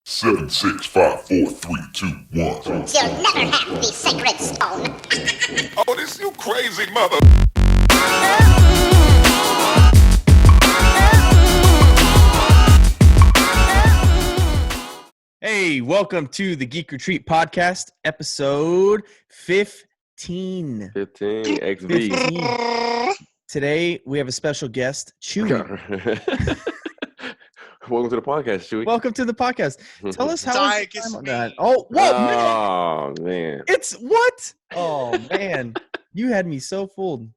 Seven, 6, 5, 4, 3, 2, 1. You'll never have the sacred stone. Oh, this you crazy mother. Hey, welcome to the Geek Retreat podcast, episode 15. 15 XV. 15. Today, we have a special guest, Chewy. Welcome to the podcast, Chewy. Welcome to the podcast. Tell us how Dyke was is the time on me. that. Oh, whoa, Oh, man. it's what? Oh, man. You had me so fooled.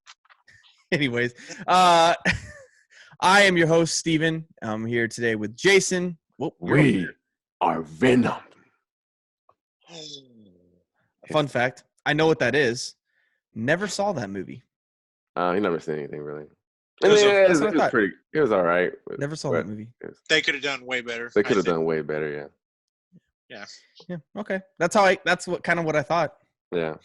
Anyways, I am your host, Steven. I'm here today with Jason. Whoop, We are Venom. Fun fact, I know what that is. Never saw that movie. He never seen anything, really. It was a- it that's what I thought. it was all right. Never saw that movie. They could have done way better. They could I have think. done way better, Yeah. Yeah, okay. That's what I thought. yeah.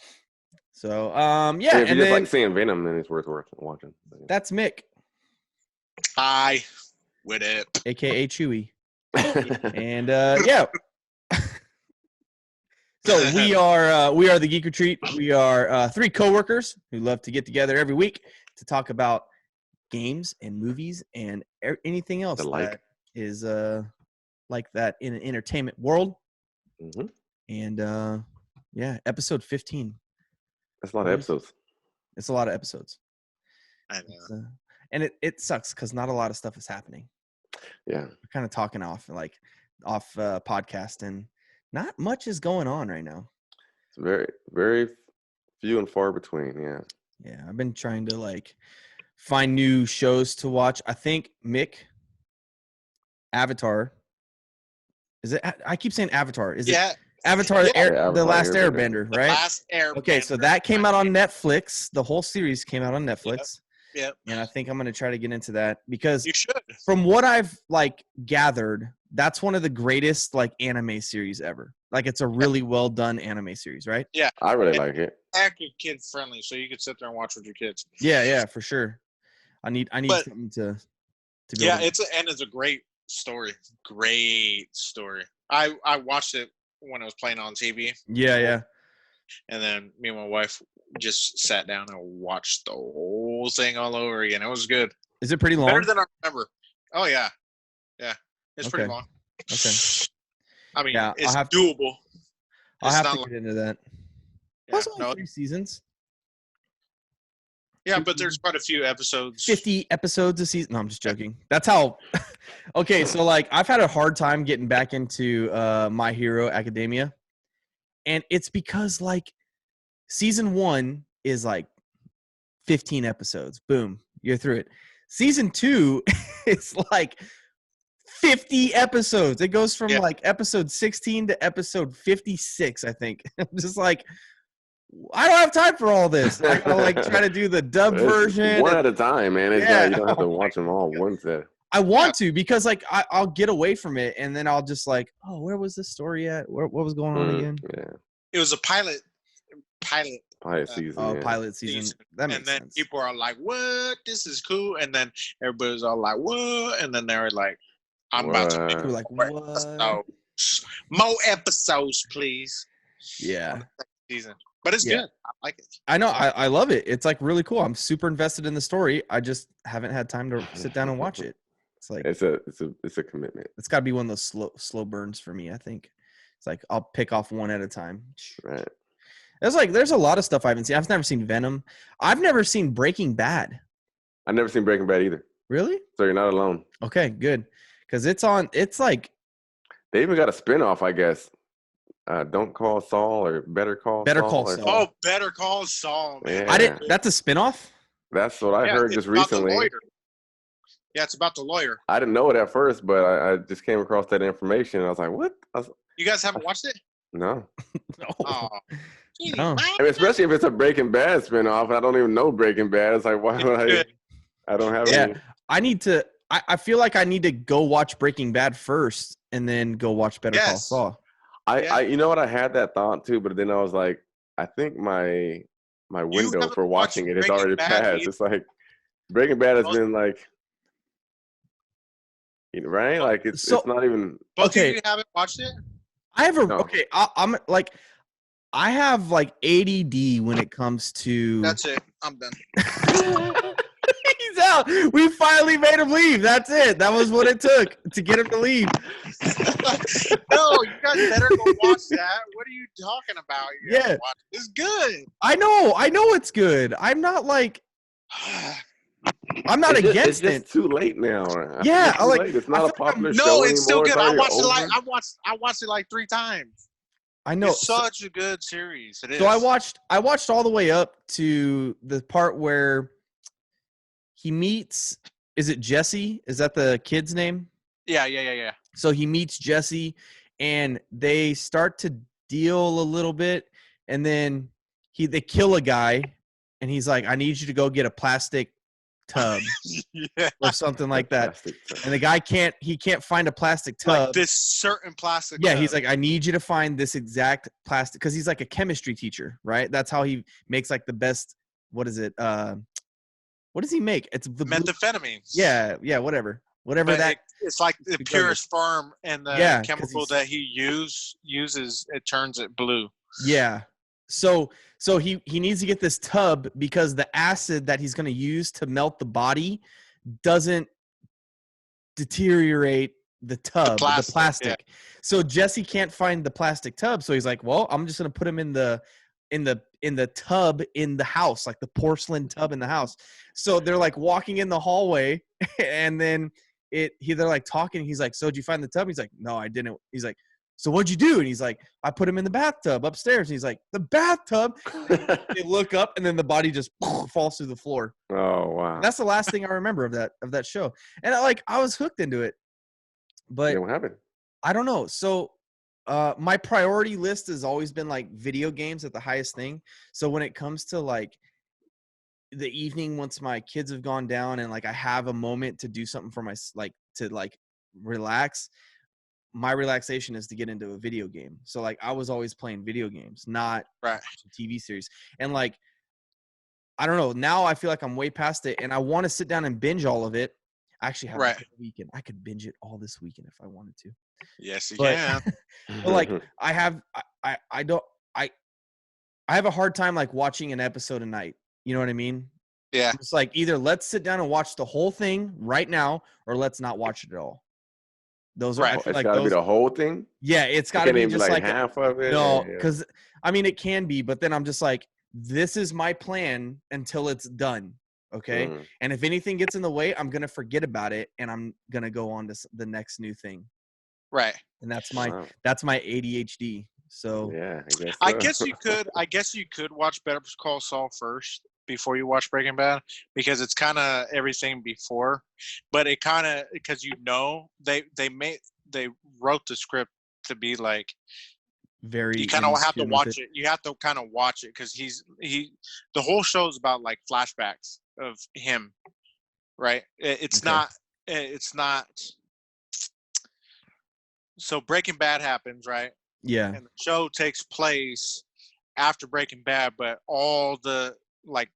So, And yeah, if you and just then like seeing Venom, then it's worth watching. But, that's Mick, Hi. With it. aka Chewy, yeah. and yeah. So we are the Geek Retreat. We are three coworkers who love to get together every week to talk about games and movies and anything else Alike. that is like that in an entertainment world. Mhm. And yeah, episode 15. That's a lot of episodes. It's a lot of episodes. I know. It's, and it sucks because not a lot of stuff is happening. Yeah. We're kind of talking off podcast, and not much is going on right now. It's very, very few and far between. Yeah. Yeah, I've been trying to like find new shows to watch. I think Mick, Avatar. Is it? I keep saying Avatar. Is it Yeah. Avatar? Yeah. The Avatar Last Airbender. Airbender, The right? Last Airbender. Okay, so that came out on Netflix. The whole series came out on Netflix. Yep. And I think I'm going to try to get into that because You should. from what I've like gathered, that's one of the greatest like anime series ever. Like it's a really well done anime series, right? I really like it. Active kid friendly, so you can sit there and watch with your kids. Yeah, for sure. I need But- something to go. Yeah, it's a great story. Great story. I watched it when it was playing on TV, Yeah. and then me and my wife just sat down and watched the whole thing all over again. It was good. Is it pretty long? Better than I remember. Oh yeah. It's pretty Okay. long. Okay. I mean, Yeah, it's I'll have to- doable. I'll It's have not to like- get into that. yeah, Plus only no, 3 seasons. yeah, but there's quite a few episodes. 50 episodes a season. No, I'm just joking. That's how. Okay, so like I've had a hard time getting back into My Hero Academia, and it's because like season 1 is like 15 episodes. Boom, you're through it. Season 2 is like 50 episodes. It goes from Yeah. like episode 16 to episode 56, I think. I'm just like, I don't have time for all this. I gotta like try to do the dubbed It's version. one at a time, man. It's Yeah. like you don't have to Oh my watch them all once. I want to because like I'll get away from it and then I'll just like, oh, where was this story at? What was going on again? Yeah. It was a pilot Pilot season. Oh, yeah. pilot season. That makes and then sense. people are like, "What? This is cool." And then everybody's all like, "What?" And then they're like, "I'm about to make We're like, more what? episodes. More episodes, please." Yeah, Season, but it's Yeah. good. I like it. I know. I love it. It's like really cool. I'm super invested in the story. I just haven't had time to sit down and watch it. It's like It's a commitment. it's got to be one of those slow burns for me. I think it's like I'll pick off one at a time. Right. There's a lot of stuff I haven't seen. I've never seen Venom. I've never seen Breaking Bad. I've never seen Breaking Bad either. Really? So you're not alone. Okay, good. Because it's on. It's like They even got a spinoff, I guess. Don't Call Saul or Better Call Better Saul. Call or- Saul. Oh, Better Call Saul, man. Yeah. I didn't. That's a spinoff. That's what I Yeah, heard it's just about the recently. lawyer. Yeah, it's about the lawyer. I didn't know it at first, but I just came across that information and I was like, what? You guys haven't watched it? No. No. Oh, No. I mean, especially if it's a Breaking Bad spinoff. I don't even know Breaking Bad. It's like, why would I don't have Yeah. any. I need to. I feel like I need to go watch Breaking Bad first, and then go watch Better Call Yes. Saul. Yeah. You know what? I had that thought too, but then I was like, I think my window haven't for watching watched it has Breaking already Bad passed. either? It's like Breaking Bad has been like right? Like it's not even. Both Okay. of you haven't watched it? I have a No. okay. I'm like, I have like ADD when it comes to. That's it. I'm done. He's out. We finally made him leave. That's it. That was what it took to get him to leave. No, you guys better go watch that. What are you talking about? You Yeah. watch it. It's good. I know it's good. I'm not like I'm not It's against it. just too late now. Yeah, it's too like, late. It's I not feel a like popular No, show it's still anymore. good. I It's watched it already like over. I watched it like 3 times. I know. It's such a good series. It is. So I watched all the way up to the part where he meets. Is it Jesse? Is that the kid's name? Yeah. So he meets Jesse, and they start to deal a little bit, and then they kill a guy, and he's like, "I need you to go get a plastic tub Yeah. or something like that." Plastic tub. And the guy can't find a plastic tub. Like this certain plastic. Yeah, tub. he's like, I need you to find this exact plastic, because he's like a chemistry teacher, right? That's how he makes like the best. What is it? What does he make? It's the blue- methamphetamines. Yeah, whatever But that. it's like the because purest form, and the Yeah, 'cause chemical he's- that he uses, it turns it blue. Yeah. So he needs to get this tub because the acid that he's going to use to melt the body doesn't deteriorate the tub, the plastic. yeah. So Jesse can't find the plastic tub, so he's like, "Well, I'm just going to put him in the tub in the house, like the porcelain tub in the house." So they're like walking in the hallway, and then they're like talking. He's like, "So did you find the tub?" He's like, "No, I didn't." He's like, "So what'd you do?" And he's like, "I put him in the bathtub upstairs." And he's like, "The bathtub?" They look up, and then the body just falls through the floor. Oh wow! That's the last thing I remember of that show. And I was hooked into it, but Yeah, what happened? I don't know. So my priority list has always been like video games at the highest thing. So when it comes to like the evening, once my kids have gone down and like I have a moment to do something for my to relax, my relaxation is to get into a video game. So like I was always playing video games, not Right. TV series. And like I don't know, now I feel like I'm way past it, and I want to sit down and binge all of it. I actually have a whole weekend. I could binge it all this weekend if I wanted to. Yes, you But- can. But like I have a hard time like watching an episode a night. You know what I mean? Yeah. It's like either let's sit down and watch the whole thing right now, or let's not watch it at all. Those are Right. I It's feel like got to be those. the whole thing. Yeah, it's It got to can't be even just be like like half of it. no, Yeah. because I mean it can be, but then I'm just like, this is my plan until it's done. Okay. Mm. And if anything gets in the way, I'm gonna forget about it, and I'm gonna go on to the next new thing. Right. And that's Wow. my ADHD. So Yeah, I so. guess you could. I guess you could watch Better Call Saul first before you watch Breaking Bad, because it's kind of everything before, but it kind of, because they wrote the script to be like, very. you kind of have to in tune with watch it. You have to kind of watch it because the whole show is about like flashbacks of him, right? It's Okay. not. So Breaking Bad happens, right? Yeah. And the show takes place after Breaking Bad, but all the like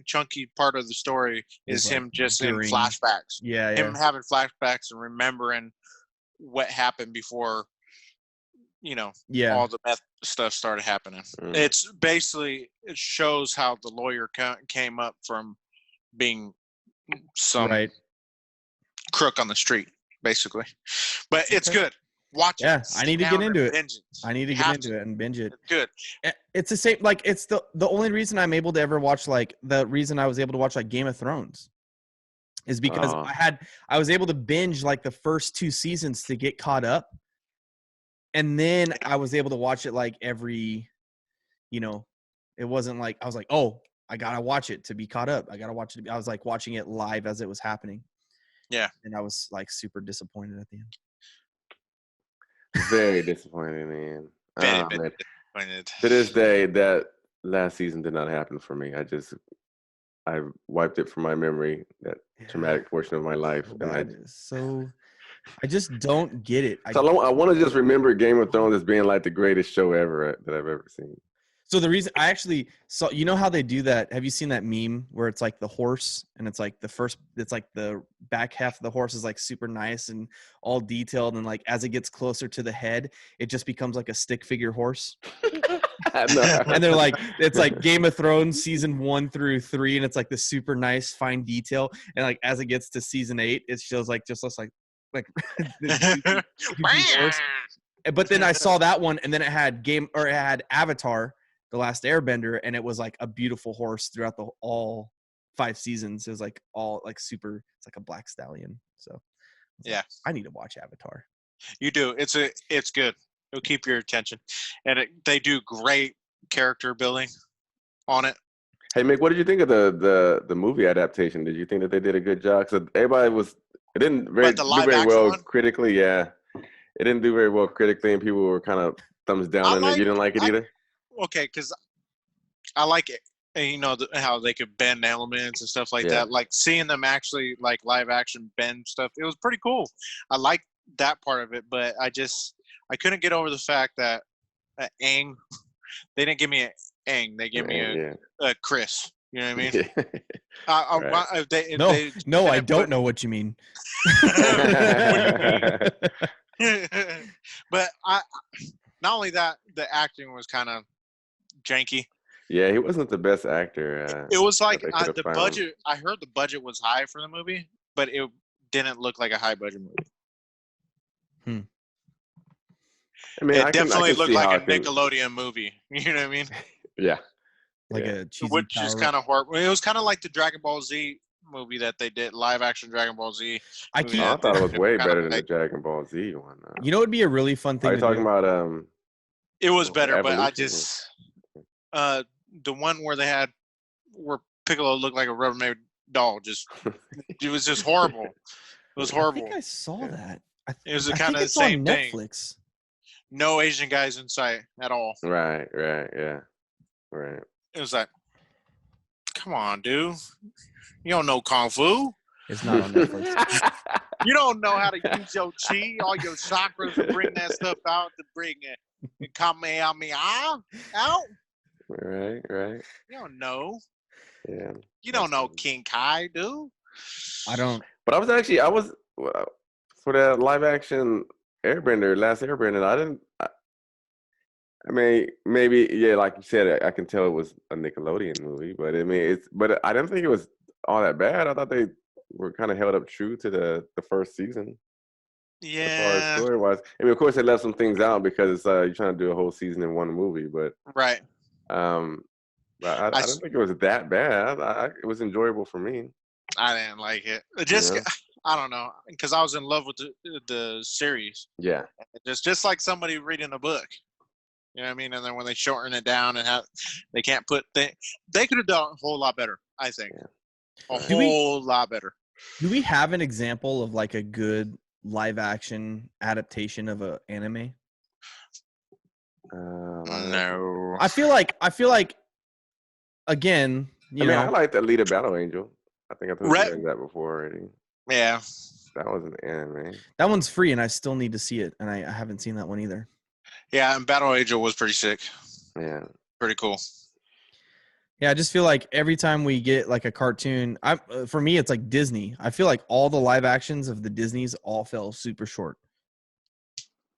chunky part of the story is Is, like, him just during- in flashbacks. Yeah. Him having flashbacks and remembering what happened before, Yeah. all the meth stuff started happening. Mm. It's basically, it shows how the lawyer came up from being some Right. crook on the street, basically. But it's Okay. good. Watch it. Yeah, I Sit need to get down into and it. binge I need to You get have into it and binge it. It's good. It's the same. Like it's the only reason I'm able to ever watch the reason I was able to watch like Game of Thrones is because Oh. I was able to binge like the first 2 seasons to get caught up, and then I was able to watch it like every, it wasn't like I was like, oh, I gotta watch it to be caught up. I gotta watch it. I was like watching it live as it was happening. Yeah. And I was like super disappointed at the end. Very disappointing, man. Very, Ah, very man. disappointed. To this day, that last season did not happen for me. I wiped it from my memory, that traumatic portion of my life. I just don't get it. I want to just remember Game of Thrones as being like the greatest show ever that I've ever seen. So the reason I actually saw, you know how they do that? Have you seen that meme where it's like the horse and it's like it's like the back half of the horse is like super nice and all detailed. And like as it gets closer to the head, it just becomes like a stick figure horse. And they're like, it's like Game of Thrones season 1 through 3. And it's like the super nice fine detail. And like as it gets to season 8, it shows like just looks like this goofy horse. But then I saw that one and then it had Avatar, The Last Airbender, and it was like a beautiful horse throughout all 5 seasons. It was like all like super. It's like a black stallion. So Yeah, I need to watch Avatar. you do. It's good. It'll keep your attention, and they do great character building on it. Hey Mick, what did you think of the movie adaptation? Did you think that they did a good job? Because it didn't do very well one? critically. Yeah, it didn't do very well critically, and people were kind of thumbs down on it. You didn't like it either? Okay, because I like it. And you know how they could bend elements and stuff like that. Like seeing them actually like live action bend stuff, it was pretty cool. I liked that part of it, but I couldn't get over the fact that Aang, they didn't give me an Aang, they gave me a Chris. You know what I mean? No, I don't know what you mean. But not only that, the acting was kind of janky. Yeah, he wasn't the best actor. It was like the budget. I heard the budget was high for the movie, but it didn't look like a high budget movie. I mean, it definitely looked like a Nickelodeon movie. You know what I mean? Yeah. Like a cheesy which is kind of horrible. It was kind of like the Dragon Ball Z movie that they did, live action Dragon Ball Z. I thought it was way better than the Dragon Ball Z one. You know, it'd be a really fun thing. Are you talking about It was better, but I just the one where Piccolo looked like a Rubbermaid doll. It was just horrible. It was horrible. I think I saw that. It was kind of the same thing. Netflix. No Asian guys in sight at all. Right, yeah. Right. It was like, come on, dude. You don't know Kung Fu. It's not on Netflix. You don't know how to use your chi, all your chakras to bring that stuff out, to bring it Kamehameha out. Right. You don't know. Yeah. You don't know King Kai, dude. I don't. But I was for that live action Airbender, Last Airbender. I mean, maybe like you said, I can tell it was a Nickelodeon movie, but I mean, but I didn't think it was all that bad. I thought they were kind of held up true to the first season. Yeah. As far as story wise, I mean, of course they left some things out because you're trying to do a whole season in one movie, but right. But I don't think it was that bad. It was enjoyable for me. I didn't like it. I don't know, because I was in love with the series. Yeah. Just like somebody reading a book. You know what I mean? And then when they shorten it down and they can't put they could have done a whole lot better, I think. Yeah. A whole lot better. Do we have an example of like a good live action adaptation of an anime? No. I feel like again, I like the Alita Battle Angel. I think I told you that before already. Yeah. That was an anime. That one's free, and I still need to see it, and I haven't seen that one either. Yeah, and Battle Angel was pretty sick. Yeah. Pretty cool. Yeah, I just feel like every time we get like a cartoon, for me, it's like Disney. I feel like all the live actions of the Disneys all fell super short.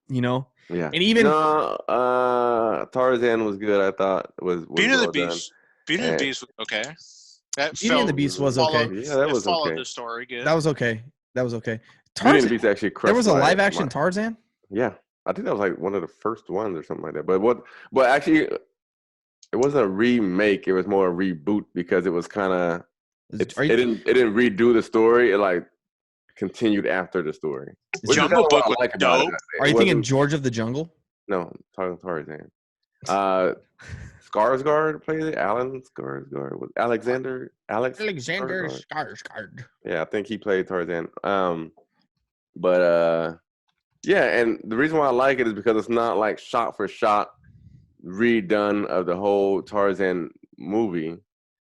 You know? Yeah. And even Tarzan was good, I thought. Was Beauty and the Beast. Beauty and the Beast was okay. Beauty and the Beast was okay. Yeah, that was followed okay. The story good. That was okay. Beauty and the Beast actually crushed. There was a live action Tarzan? Yeah. I think that was like one of the first ones or something like that. But actually it wasn't a remake, it was more a reboot because it was kind of it didn't redo the story, it like continued after the story. Jungle Book was like dope. Are you thinking George of the Jungle? No, Tarzan. Skarsgård played it. Alan Skarsgård was Alexander Skarsgård. Yeah, I think he played Tarzan. Yeah, and the reason why I like it is because it's not like shot for shot redone of the whole Tarzan movie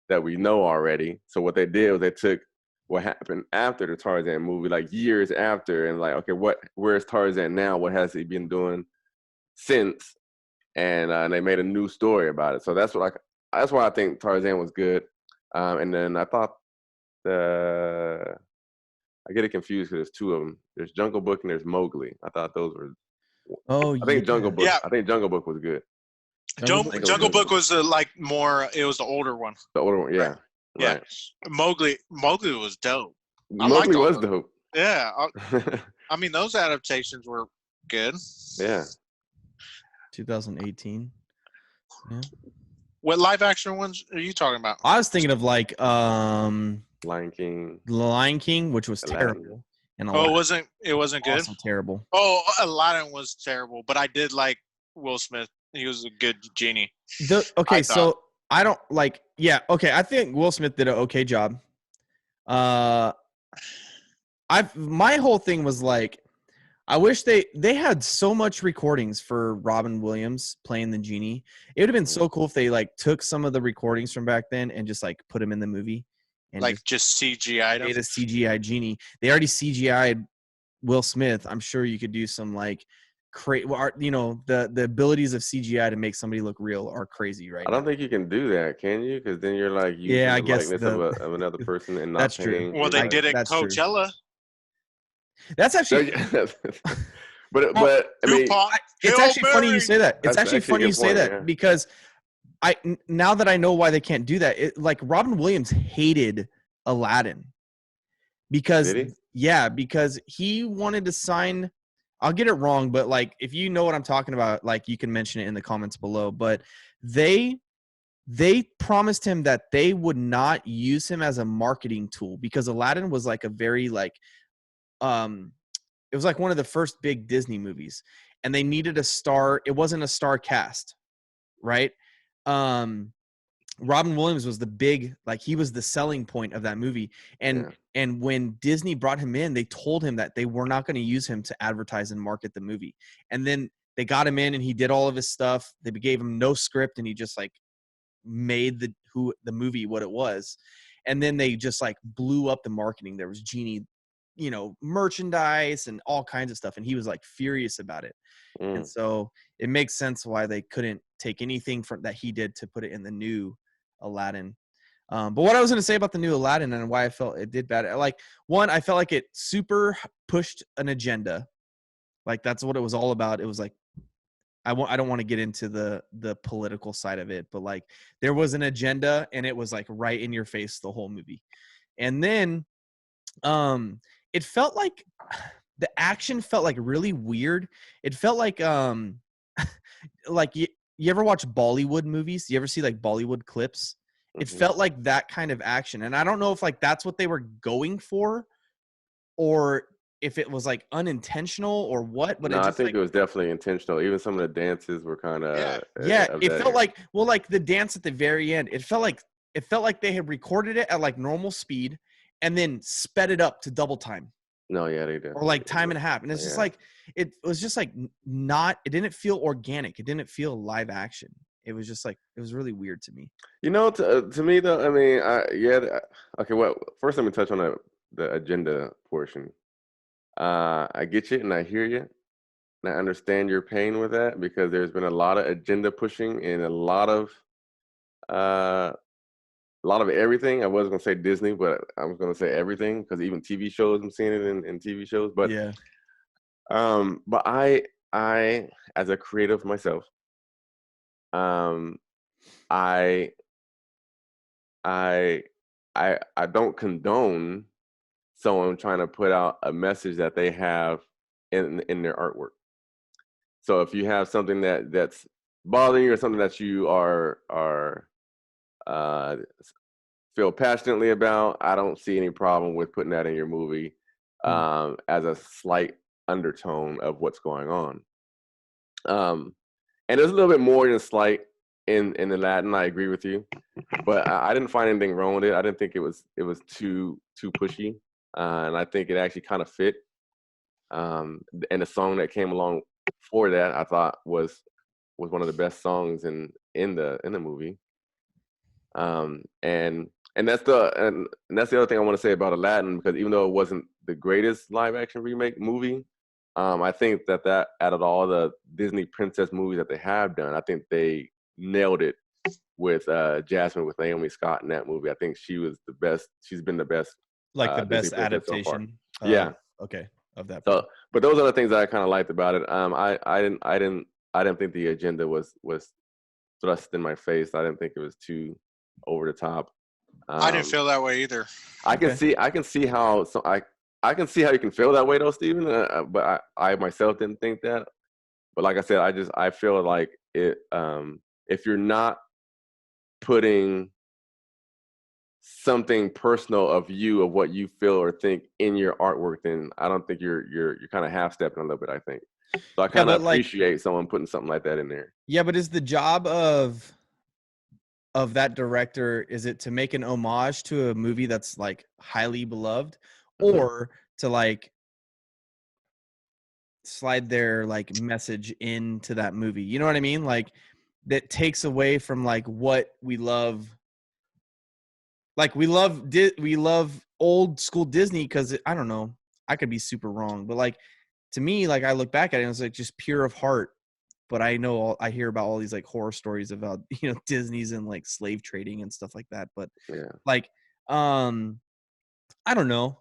that we know already. So what they did was they took what happened after the Tarzan movie, like years after, and like, okay, where's Tarzan now? What has he been doing since? and they made a new story about it. So that's why I think Tarzan was good. And then I thought I get it confused because there's two of them. There's Jungle Book and there's Mowgli. I thought those were. Oh I think Jungle yeah. Book. Yeah. I think Jungle Book was good. Jungle Book. Jungle Book was like more. It was the older one. The older one, yeah. Yeah. Right. Mowgli was dope. I Mowgli liked all was those. dope. Yeah, I mean those adaptations were good. Yeah. 2018. Yeah. What live action ones are you talking about? I was thinking of like Lion King. Lion King, which was Aladdin. terrible, and Oh, Aladdin it wasn't good. also terrible. Oh, Aladdin was terrible, but I did like Will Smith. He was a good genie. Okay, thought. so I don't like. Yeah, okay. I think Will Smith did an okay job. My whole thing was like, I wish they had so much recordings for Robin Williams playing the genie. It would have been so cool if they like took some of the recordings from back then and just like put them in the movie and Like just CGI. made a CGI genie. They already CGI'd Will Smith. I'm sure you could do some like the abilities of CGI to make somebody look real are crazy, right? I don't think you can do that, can you? Because then you're like using Yeah, I the guess likeness of another person and not That's true. paying. Well, they did it That's true. Coachella. That's actually but I mean, Tupac, it's Hail actually funny you Mary. say that. It's That's actually actually a funny you good say point, that yeah. because now that I know why they can't do that, like Robin Williams hated Aladdin because Did because he wanted to sign. I'll get it wrong, but like if you know what I'm talking about, like you can mention it in the comments below. But they promised him that they would not use him as a marketing tool because Aladdin was like a very like it was like one of the first big Disney movies and they needed a star. It wasn't a star cast, right? Robin Williams was the big, like he was the selling point of that movie. And when Disney brought him in, they told him that they were not going to use him to advertise and market the movie. And then they got him in and he did all of his stuff. They gave him no script and he just like made the movie what it was. And then they just like blew up the marketing. There was Genie, merchandise and all kinds of stuff. And he was like furious about it. And so it makes sense why they couldn't take anything from that he did to put it in the new Aladdin. But what I was going to say about the new Aladdin and why I felt it did bad, like one, I felt like it super pushed an agenda. Like that's what it was all about. It was like, I don't want to get into the political side of it, but like there was an agenda and it was like right in your face the whole movie. And then it felt like the action felt like really weird. It felt like like you ever watch Bollywood movies? You ever see like Bollywood clips? It felt like that kind of action. And I don't know if like that's what they were going for or if it was like unintentional or what, but I think it was definitely intentional. Even some of the dances were kind of it felt like like the dance at the very end. It felt like they had recorded it at like normal speed and then sped it up to double time. No, yeah, they did. Or like time and a half. And it's just like it was just like it didn't feel organic. It didn't feel live action. It was just like it was really weird to me. To me though, I mean, okay. Well, first let me touch on the agenda portion. I get you and I hear you, and I understand your pain with that because there's been a lot of agenda pushing and a lot of everything. I wasn't gonna say Disney, but I was gonna say everything because even TV shows, I'm seeing it in TV shows. But yeah, but I as a creative myself, I don't condone someone trying to put out a message that they have in their artwork. So if you have something that's bothering you or something that you are feel passionately about, I don't see any problem with putting that in your movie as a slight undertone of what's going on. And there's a little bit more than slight in the Latin. I agree with you, but I didn't find anything wrong with it. I didn't think it was too pushy, and I think it actually kind of fit. And the song that came along for that, I thought was one of the best songs in the movie. And that's the other thing I want to say about Aladdin, because even though it wasn't the greatest live action remake movie, I think that out of all the Disney princess movies that they have done, I think they nailed it with Jasmine, with Naomi Scott in that movie. I think she was the best. She's been the best, Like the Disney best princess so far. adaptation. Yeah. Okay. Of that. So, but those are the things that I kind of liked about it. I didn't think the agenda was thrust in my face. I didn't think it was too over the top. I didn't feel that way either. I can see how I can see how you can feel that way though, Steven. But I myself didn't think that. But like I said, I feel like it. If you're not putting something personal of you, of what you feel or think in your artwork, then I don't think you're kind of half stepping a little bit. I think so. I kind of appreciate someone putting something like that in there. Yeah, but is the job of that director, is it to make an homage to a movie that's like highly beloved, or to like slide their like message into that movie? You know what I mean? Like that takes away from like what we love. Like we love old school Disney because I don't know, I could be super wrong, but like to me, like I look back at it and it's like just pure of heart. But I know I hear about all these like horror stories about, you know, Disney's and like slave trading and stuff like that. But like, I don't know.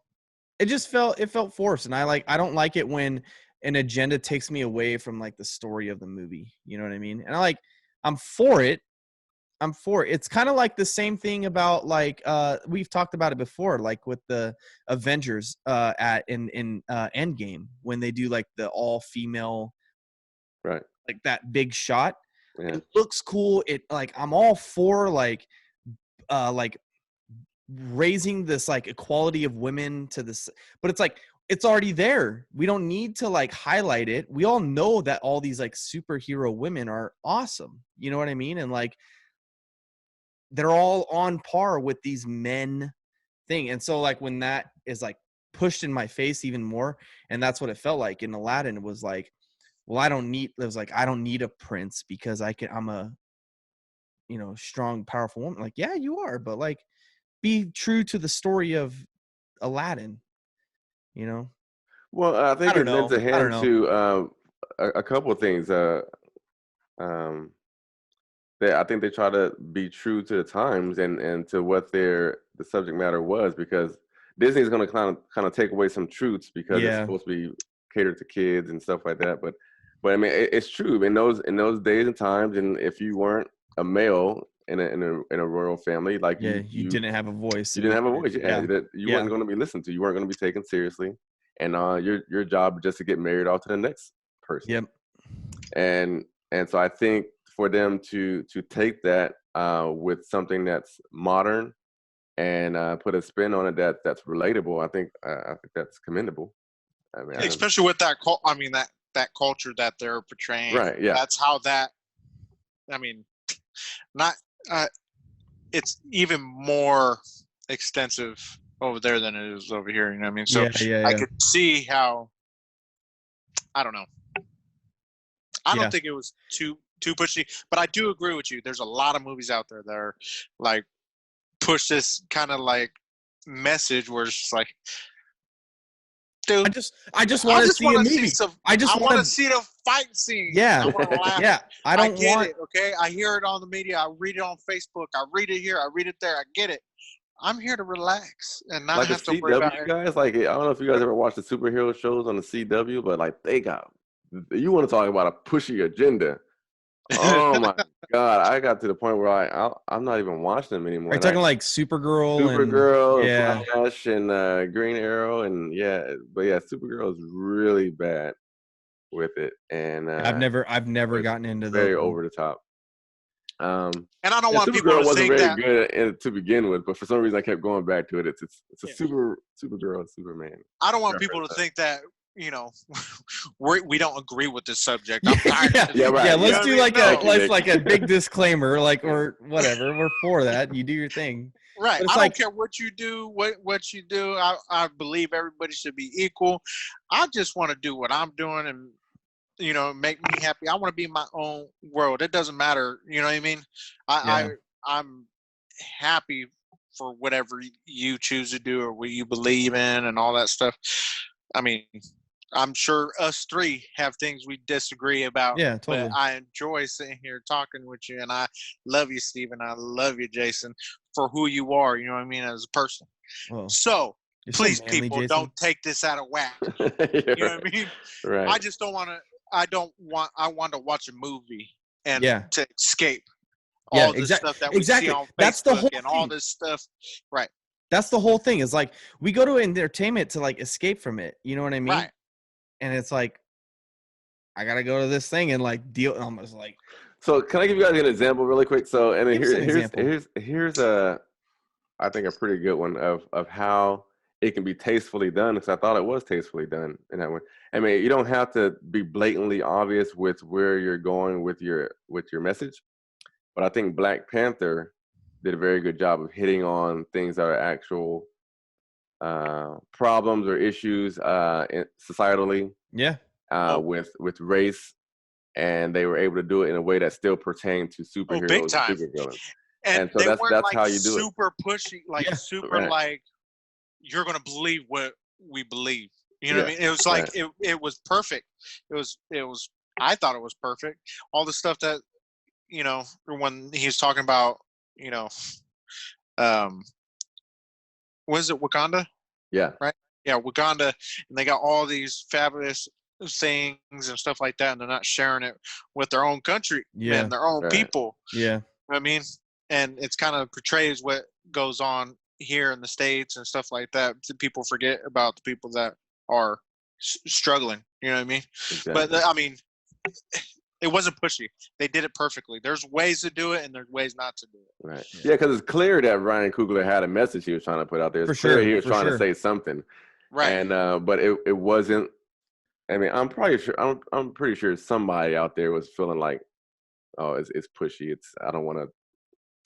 It felt forced. And I don't like it when an agenda takes me away from like the story of the movie. You know what I mean? And I'm for it. It's kind of like the same thing about like, we've talked about it before, like with the Avengers, in Endgame, when they do like the all female, right, like that big shot. It looks cool. It like I'm all for like raising this like equality of women to this, but it's like it's already there. We don't need to like highlight it. We all know that all these like superhero women are awesome. You know what I mean? And like they're all on par with these men thing. And so like when that is like pushed in my face even more, and that's what it felt like in Aladdin, it was like, well, I don't need a prince because I'm a, you know, strong, powerful woman. Like, yeah, you are, but like be true to the story of Aladdin, you know? Well, I think it lends a hand know. to a couple of things. I think they try to be true to the times and to what the subject matter was, because Disney is going to kind of take away some truths because it's supposed to be catered to kids and stuff like that. But I mean, it's true in those days and times. And if you weren't a male in a royal family, like you didn't have a voice. You didn't have a voice. That you weren't going to be listened to. You weren't going to be taken seriously. And your job was just to get married off to the next person. Yep. And so I think for them to take that with something that's modern and put a spin on it that's relatable, I think that's commendable. I mean, especially with that that culture that they're portraying. Right. Yeah. That's how that. I mean, not. It's even more extensive over there than it is over here. You know what I mean? So I could see how. I don't know. I don't think it was too pushy, but I do agree with you. There's a lot of movies out there that are like push this kind of like message where it's just like, dude, I just want to see a movie. I want to see the fight scene. Yeah, I want to laugh. Yeah. I get it. Okay, I hear it on the media. I read it on Facebook. I read it here. I read it there. I get it. I'm here to relax and not like have the to worry about CW guys. Like, I don't know if you guys ever watched the superhero shows on the CW, but like you want to talk about a pushy agenda. Oh my God! I got to the point where I'm not even watching them anymore. Are you talking like Supergirl, and Flash, and Green Arrow, and Supergirl is really bad with it, and I've never gotten into those. Very over the top. And I don't want people to wasn't think very that good to begin with, but for some reason I kept going back to it. It's a Supergirl and Superman. I don't want people to think that, you know, we don't agree with this subject. I'm tired of this. Right. Let's do like a big disclaimer, like, or whatever. We're for that. You do your thing. Right. I don't care what you do, what you do. I believe everybody should be equal. I just want to do what I'm doing and, you know, make me happy. I want to be in my own world. It doesn't matter. You know what I mean? I'm happy for whatever you choose to do or what you believe in and all that stuff. I mean, I'm sure us three have things we disagree about. Yeah, totally. But I enjoy sitting here talking with you, and I love you, Stephen. I love you, Jason, for who you are. You know what I mean, as a person. Well, So you're so please, manly, people, Jason. don't take this out of whack. Yeah, You know what I mean? right. I just don't want to. I want to watch a movie and Yeah. to escape Yeah, all the stuff that we exactly. see on That's the Facebook whole and all thing. this stuff. Right. That's the whole thing. Is like we go to entertainment to like escape from it. You know what I mean? Right. And it's like I gotta go to this thing and like deal. Almost like So can I give you guys an example really quick? So and Give us an here's a I think a pretty good one of how it can be tastefully done, because I thought it was tastefully done in that way. I mean, you don't have to be blatantly obvious with where you're going with your message, but I think Black Panther did a very good job of hitting on things that are actual problems or issues societally yeah. with race, and they were able to do it in a way that still pertained to superheroes big and time. supervillains. And so they that's weren't like how you do it. super pushy, like Yeah. super Right. like you're gonna believe what we believe. You know what I Yeah. mean? It was like Right. it was perfect. It was I thought it was perfect. All the stuff that when he's talking about, um what is it, Wakanda? Yeah. Right? Yeah, Wakanda, and they got all these fabulous things and stuff like that, and they're not sharing it with their own country Yeah. and their own Right. people. Yeah. You know what I mean? And it's kind of portrays what goes on here in the States and stuff like that. People forget about the people that are struggling. You know what I mean? Exactly. But I mean, it wasn't pushy. They did it perfectly. There's ways to do it, and there's ways not to do it. Right. Yeah, because it's clear that Ryan Coogler had a message he was trying to put out there. It's For clear sure, he was for trying sure. to say something. Right. And but it wasn't. I mean, I'm pretty sure somebody out there was feeling like, oh, it's pushy. I don't want to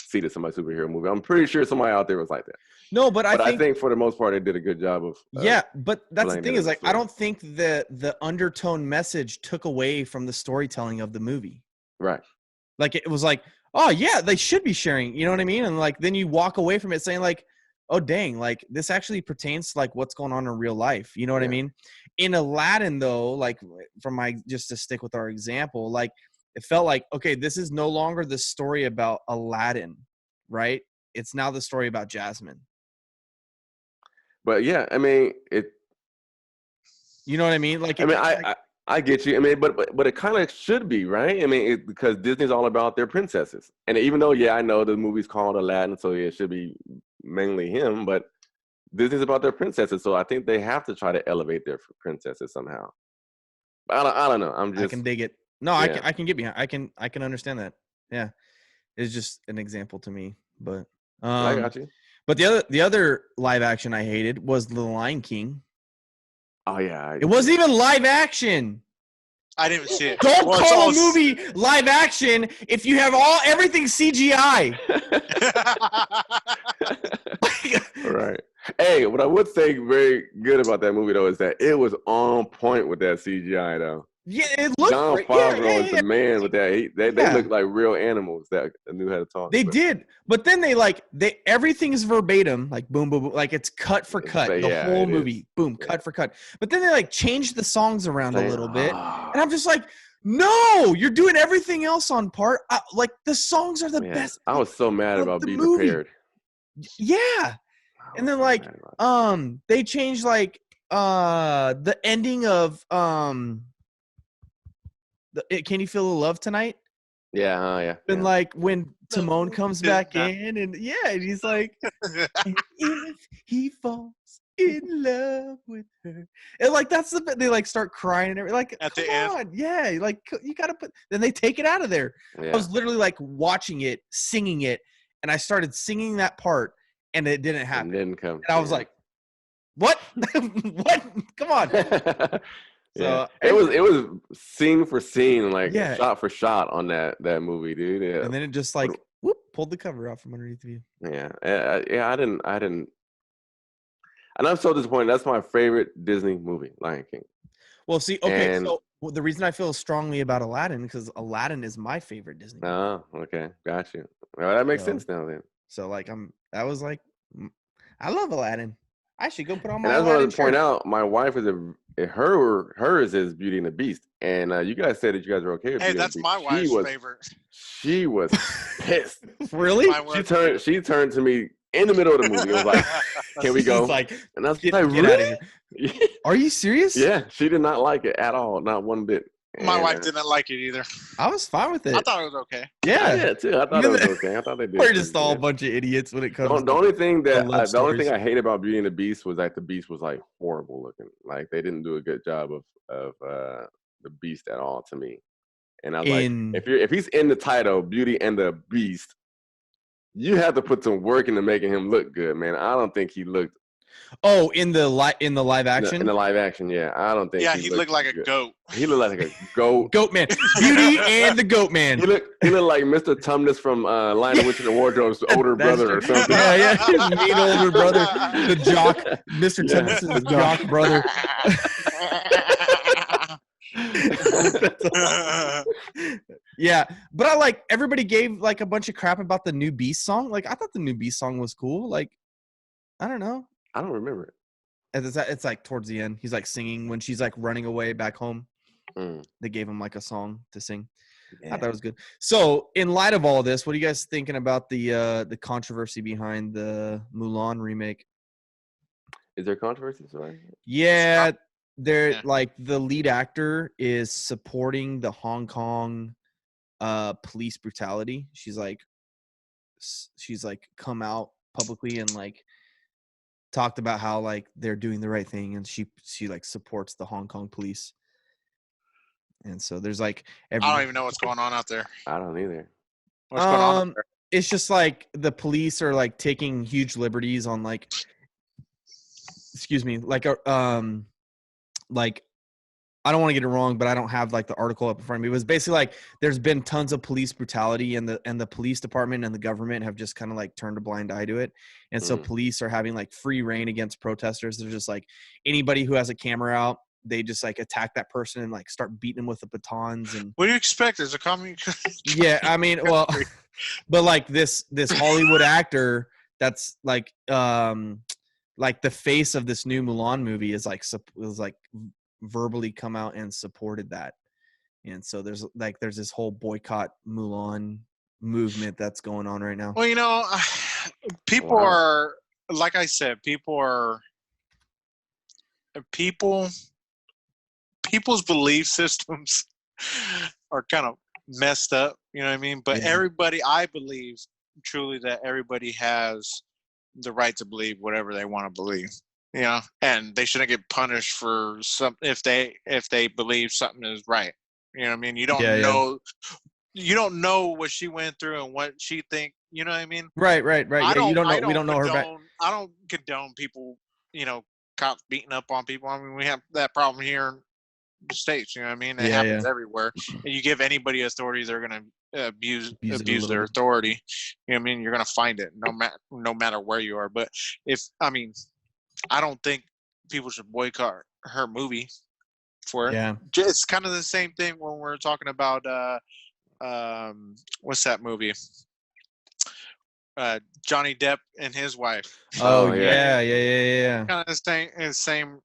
see this in my superhero movie. I'm pretty sure somebody out there was like that. No, but I think for the most part, they did a good job of. Yeah, but that's the playing thing it is as a like I story. don't think the undertone message took away from the storytelling of the movie. Right. Like it was like, oh yeah, they should be sharing. You know what I mean? And like then you walk away from it saying like, oh dang, like this actually pertains to like what's going on in real life. You know what I Yeah. mean? In Aladdin though, like just to stick with our example, like it felt like, okay, this is no longer the story about Aladdin, right? It's now the story about Jasmine. But yeah, I mean it. You know what I mean? Like I mean, I get you. I mean, but it kind of should be, right? I mean, because Disney's all about their princesses, and even though, yeah, I know the movie's called Aladdin, so yeah, it should be mainly him, but Disney's about their princesses, so I think they have to try to elevate their princesses somehow. But I don't know. I'm just. I can dig it. No, Yeah. I can get behind. I can understand that. Yeah, it's just an example to me. But I got you. But the other live action I hated was The Lion King. Oh yeah. It wasn't even live action. I didn't see it. Don't Well, it's call all a movie live action if you have everything CGI. Right. Hey, what I would say very good about that movie though is that it was on point with that CGI though. Yeah, it looked John great. Favreau is Yeah. the man with that. They Yeah. look like real animals that knew how to talk. They But did, but then everything is verbatim, like boom, boom, boom, like it's cut for cut. But The yeah, whole it movie, is. boom, Yeah. cut for cut. But then they like changed the songs around a Saying, little bit, "Ah." and I'm just like, no, you're doing everything else on part. Like the songs are the Man, best. I was so mad of about the Be movie. Prepared. Yeah, I and was then so like mad about it. they changed like the ending of Can You Feel the Love Tonight? Yeah, And yeah. like when Timon comes Yeah. back in, and yeah, and he's like, and if he falls in love with her, and like that's the bit they like start crying and everything. Like, At the come end. on, yeah, like you gotta put. Then they take it out of there. Yeah. I was literally like watching it, singing it, and I started singing that part, and it didn't happen. And didn't come. And I was like, "What? What? Come on!" Yeah, So it was scene for scene, like Yeah. shot for shot on that movie, dude. Yeah, And then it just like whoop pulled the cover out from underneath of you. yeah. I didn't, and I'm so disappointed. That's my favorite Disney movie, Lion King. Well, see, okay, And- so the reason I feel strongly about Aladdin because Aladdin is my favorite Disney movie. Oh, okay, got you. Well, that makes So- sense now then. So like I was like, I love Aladdin. I should go put on And my that's what I Aladdin was to point shirt. out. My wife is hers is Beauty and the Beast, and you guys said that you guys were okay with Hey, Beauty and that's the my Beast. wife's favorite. She was pissed. Really? My She wife turned too. she turned to me in the middle of the movie and was like, "Can we He's go?" like, And I was get like, out of "Really?" here. Are you serious? Yeah, she did not like it at all, not one bit. My And, wife didn't like it either. I was fine with I it. thought it was okay. I Yeah. did too. I thought Even it was the- okay. I thought they did. We're pretty just all a good. bunch of idiots when it comes The to only thing that love the only thing stories. I hate about Beauty and the Beast was like the Beast was like horrible looking. Like they didn't do a good job of the Beast at all to me. And I was like, if he's in the title, Beauty and the Beast, you have to put some work into making him look good, man. I don't think he looked in the live action. in the live action. Yeah, I don't think. Yeah, he looked like a good. goat. He looked like a goat. Goat Man. Beauty and the Goat Man. He looked like Mr. Tumnus from Lion of Witch and the Wardrobe's older That's brother or true. something. Yeah, his mean older brother, the jock, Mr. Yeah, Timmons' the jock brother. Yeah, but I like everybody gave like a bunch of crap about the new Beast song. Like I thought the new Beast song was cool. Like I don't know. I don't remember it. It's like towards the end. He's like singing when she's like running away back home. Mm. They gave him like a song to sing. I Yeah. thought it was good. So, in light of all this, what are you guys thinking about the controversy behind the Mulan remake? Is there controversy surrounding it? Yeah, they're Yeah. like the lead actor is supporting the Hong Kong police brutality. She's like come out publicly and like talked about how like they're doing the right thing, and she like supports the Hong Kong police. And so there's like I don't even know what's going on out there. I don't either. What's going on out there? It's just like the police are like taking huge liberties on like excuse me, like like I don't want to get it wrong, but I don't have like the article up in front of me. It was basically like there's been tons of police brutality, and the police department and the government have just kind of like turned a blind eye to it. And so police are having like free reign against protesters. They're just like anybody who has a camera out, they just like attack that person and like start beating them with the batons. And What do you expect? There's a comedy. yeah, I mean, well, but like this Hollywood actor that's like the face of this new Mulan movie is like verbally come out and supported that. And so there's this whole boycott Mulan movement that's going on right now. Well, you know, people are, like I said, people's belief systems are kind of messed up, you know what I mean? But Yeah. I believe truly that everybody has the right to believe whatever they want to believe, you know, and they shouldn't get punished for if they believe something is right. You know what I mean? You don't know. You don't know what she went through and what she think. You know what I mean? Right. Yeah, you don't know. We don't know her back. I don't condone people, you know, cops beating up on people. I mean, we have that problem here in the States. You know what I mean? It happens everywhere. And you give anybody authority, they're going to abuse their authority. You know what I mean? You're going to find it no matter where you are. But I don't think people should boycott her movie for it. Yeah. It's kind of the same thing when we're talking about what's that movie? Johnny Depp and his wife. Oh yeah. Kind of the same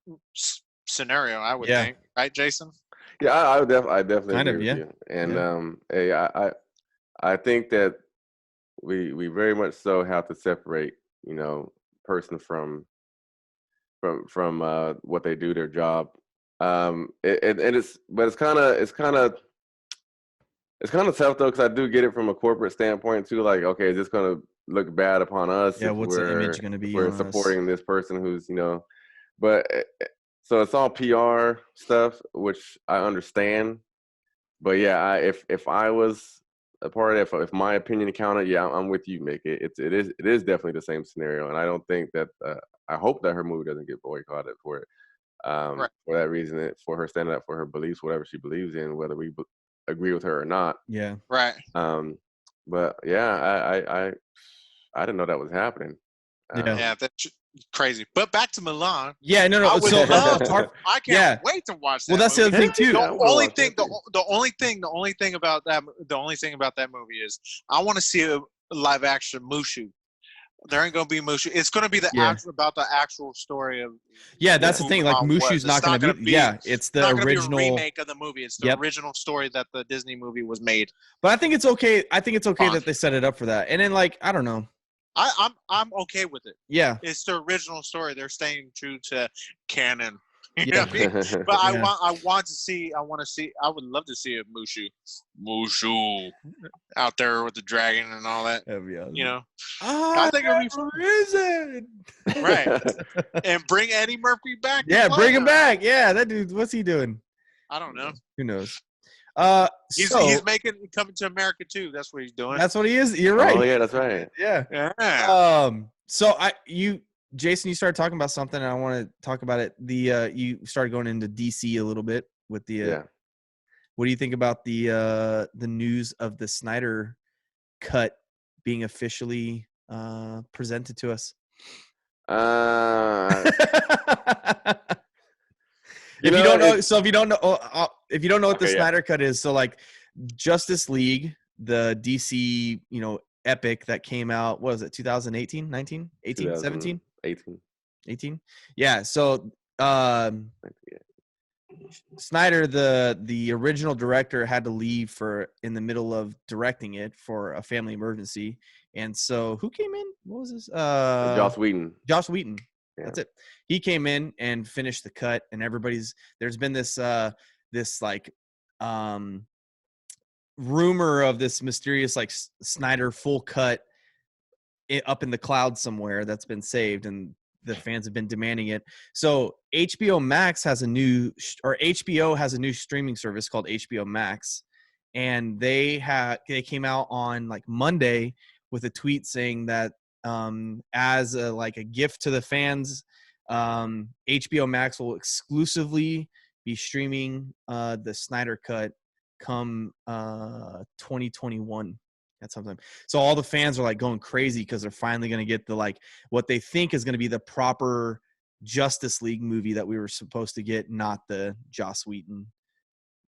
scenario, I would think, right, Jason? Yeah, I definitely Kind agree of, with you. And I think that we very much so have to separate, you know, person from what they do, their job. It's kind of tough though, because I do get it from a corporate standpoint too. Like, okay, is this going to look bad upon us? Yeah, what's the image going to be? We're supporting this person who's, you know, but so it's all PR stuff, which I understand. But yeah, if I was a part of it, if my opinion counted, yeah, I'm with you, Mick. It is definitely the same scenario, and I don't think that I hope that her movie doesn't get boycotted for it. For that reason, for her standing up for her beliefs, whatever she believes in, whether we agree with her or not. Yeah. Right. But yeah, I didn't know that was happening. Yeah, that's crazy. But back to Milan. Yeah, no. I would love I can't wait to watch that. Well, that's the other thing too. The only thing about that movie is I want to see a live action Mushu. There ain't gonna be Mushu. It's gonna be the Yeah. actual story of. Yeah, that's the thing. Like on what- Mushu's not going to be. Yeah, it's the not gonna original be a remake of the movie. It's the Yep. original story that the Disney movie was made. But I think it's okay. I think it's okay Fine. that they set it up for that. And then like I don't know. I'm okay with it. Yeah. It's the original story. They're staying true to canon. You Yeah. know what I mean? But Yeah. I want to see. I would love to see a Mushu out there with the dragon and all that. That'd be awesome. You know, I think it'd be fun. risen. Right. And bring Eddie Murphy back. to Yeah, play bring him her. back. Yeah, that dude. What's he doing? I don't know. Who knows? He's making coming to America too. That's what he's doing. That's what he is. You're right. Oh yeah, that's right. Yeah. Yeah. So Jason, you started talking about something, and I want to talk about it. You started going into DC a little bit with the. Yeah. What do you think about the news of the Snyder cut being officially presented to us? If you don't know what the Snyder cut is, so like Justice League, the DC, epic that came out, what was it, 2018, 19, 18, 17? 18? Yeah, so Snyder, the original director, had to leave in the middle of directing it for a family emergency. And so who came in? What was this? Joss Whedon. Joss Whedon. Yeah. That's it. He came in and finished the cut, and there's been this rumor of this mysterious like Snyder full cut up in the cloud somewhere that's been saved, and the fans have been demanding it. So HBO has a new streaming service called HBO Max, and they came out on like Monday with a tweet saying that as a gift to the fans, HBO Max will exclusively be streaming the Snyder Cut come 2021 at some time. So all the fans are like going crazy because they're finally going to get the what they think is going to be the proper Justice League movie that we were supposed to get, not the Joss Whedon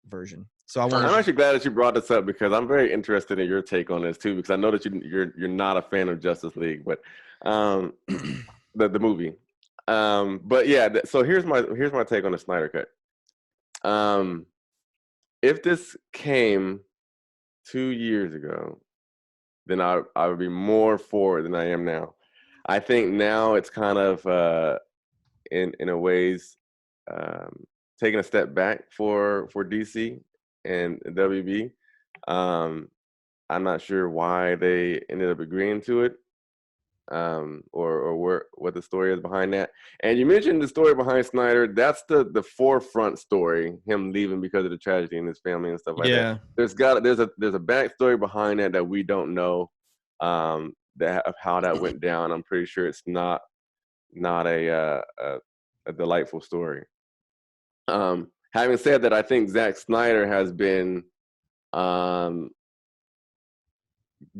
version. So I'm actually glad that you brought this up because I'm very interested in your take on this too, because I know that you're not a fan of Justice League, but the movie. But yeah, so here's my take on the Snyder Cut. If this came 2 years ago, then I would be more for it than I am now. I think now it's kind of in a ways taking a step back for DC and WB. I'm not sure why they ended up agreeing to it, or what the story is behind that. And you mentioned the story behind Snyder. That's the forefront story, him leaving because of the tragedy in his family and stuff like that. There's a backstory behind that we don't know that of how that went down. I'm pretty sure it's not a delightful story. Having said that, I think Zack Snyder has been